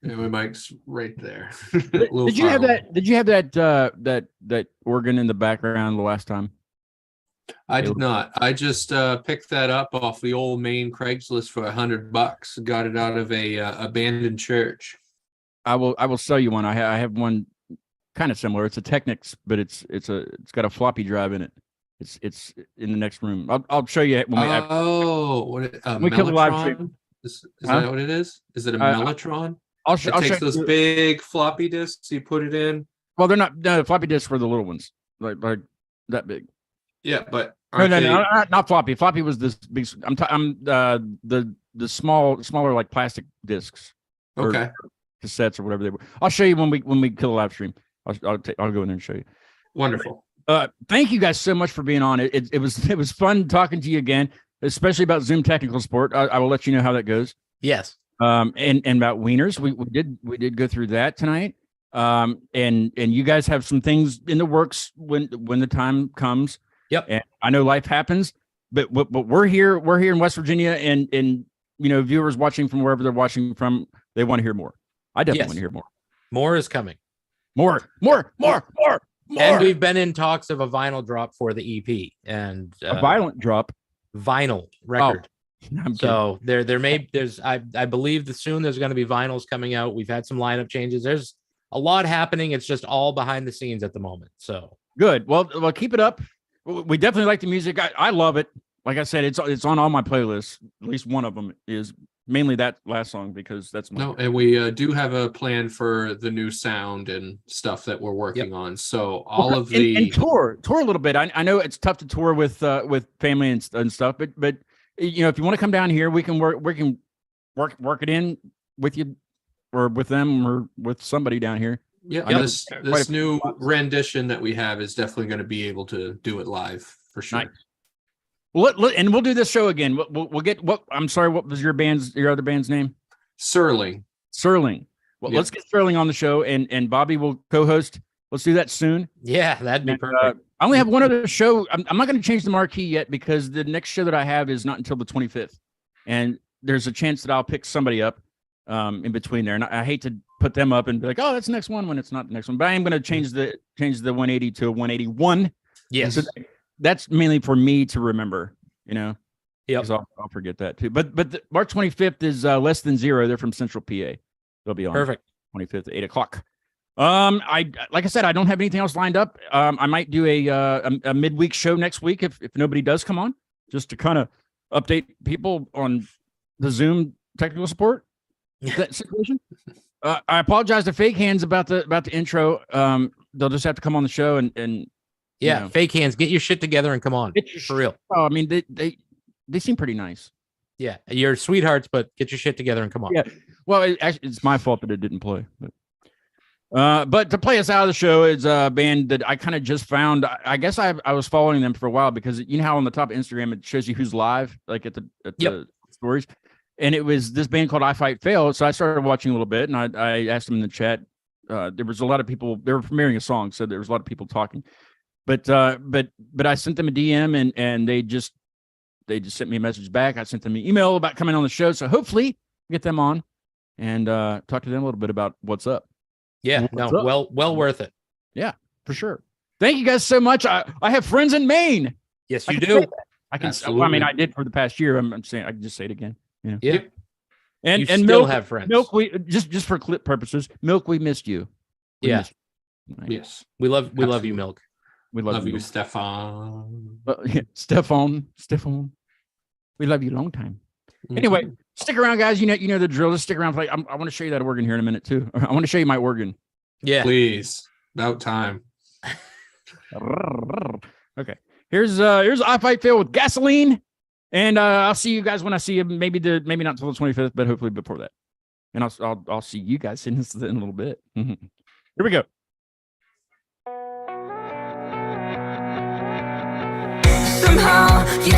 And my mic's right there. Did you have that? Did you have that organ in the background the last time? I did not. I just picked that up off the old main Craigslist for $100. Got it out of a abandoned church. I will sell you one. I have one kind of similar. It's a Technics, but it's got a floppy drive in it. It's in the next room. I'll show you when we. We kill the live stream. Mellotron? Is that what it is? Is it a Mellotron? I'll show. It takes those big floppy disks. You put it in. Well, they're not. No, floppy disks for the little ones, like that big. Yeah, but No, not floppy. Floppy was this big. I'm the smaller like plastic discs. or Okay. cassettes or whatever they were. I'll show you when we kill a live stream. I'll go in there and show you. Wonderful. Thank you guys so much for being on. It was fun talking to you again, especially about Zoom technical support. I will let you know how that goes. Yes. And about wieners, we did go through that tonight. And you guys have some things in the works when the time comes. Yep. And I know life happens, but we're here in West Virginia, and viewers watching from wherever they're watching from, they want to hear more. I definitely want to hear more. More is coming. More. And we've been in talks of a vinyl drop for the EP, and A violent drop. vinyl record. I'm So I believe that soon there's going to be vinyls coming out. We've had some lineup changes. There's a lot happening. It's just all behind the scenes at the moment. So good. Well, keep it up. We definitely like the music. I love it. Like I said, it's on all my playlists. At least one of them is mainly that last song, because that's my No, and we do have a plan for the new sound and stuff that we're working on. So all of the and tour a little bit. I know it's tough to tour with family and stuff, but if you want to come down here, we can work it in with you or with them or with somebody down here. yeah, I know this quite a new rendition that we have is definitely going to be able to do it live for sure. Nice. Well, and we'll do this show again. We'll get I'm sorry. What was your other band's name? Surling. Sterling. Well, Yeah. let's get Sterling on the show, and Bobby will co-host. Let's do that soon. yeah, that'd be And, perfect. I only have one other show. I'm not going to change the marquee yet, because the next show that I have is not until the 25th, and there's a chance that I'll pick somebody up in between there. And I hate to put them up and be like, oh, that's the next one, when it's not the next one. But I am going to change the 180 to a 181. Yes. So that's mainly for me to remember, Yep. because I'll forget that too. But March 25th is Less Than Zero. They're from Central PA. They'll be on Perfect. 25th at 8:00. Like I said, I don't have anything else lined up. I might do a midweek show next week if nobody does come on, just to kind of update people on the Zoom technical support that situation. I apologize to Fake Hands about the intro. They'll just have to come on the show and Yeah. Fake hands, get your shit together and come on. For real. Oh, I mean, they seem pretty nice. Yeah. You're sweethearts, but get your shit together and come on. Yeah. Well, it's my fault that it didn't play. But to play us out of the show is a band that I kind of just found. I guess I was following them for a while, because you know how on the top of Instagram it shows you who's live, like at the stories, and it was this band called I Fight Fail. So I started watching a little bit, and I asked them in the chat. There was a lot of people. They were premiering a song, so there was a lot of people talking. But I sent them a DM, and they just sent me a message back. I sent them an email about coming on the show, so hopefully get them on and talk to them a little bit about what's up. Yeah. What's No, up? well worth it. For sure. Thank you guys so much. I have friends in Maine. Yes, I you can do. say that. I can. Absolutely. Well, I mean, I did for the past year. I'm saying I can just say it again. Yeah. And You and still Milk, have friends. Milk, we just for clip purposes, Milk, we missed you. We Yeah. missed you. Yes. We love you, Absolutely. Milk. We Love you, Milk. Stefan. Yeah, Stefan. We love you long time. Mm-hmm. Anyway, stick around, guys. You know the drill. Just stick around. I want to show you that organ here in a minute too. I want to show you my organ. Yeah. Please. About time. Okay. Here's I Fight Phil with Gasoline. And I'll see you guys when I see you. Maybe not until the 25th, but hopefully before that. And I'll see you guys in a little bit. Here we go. Somehow you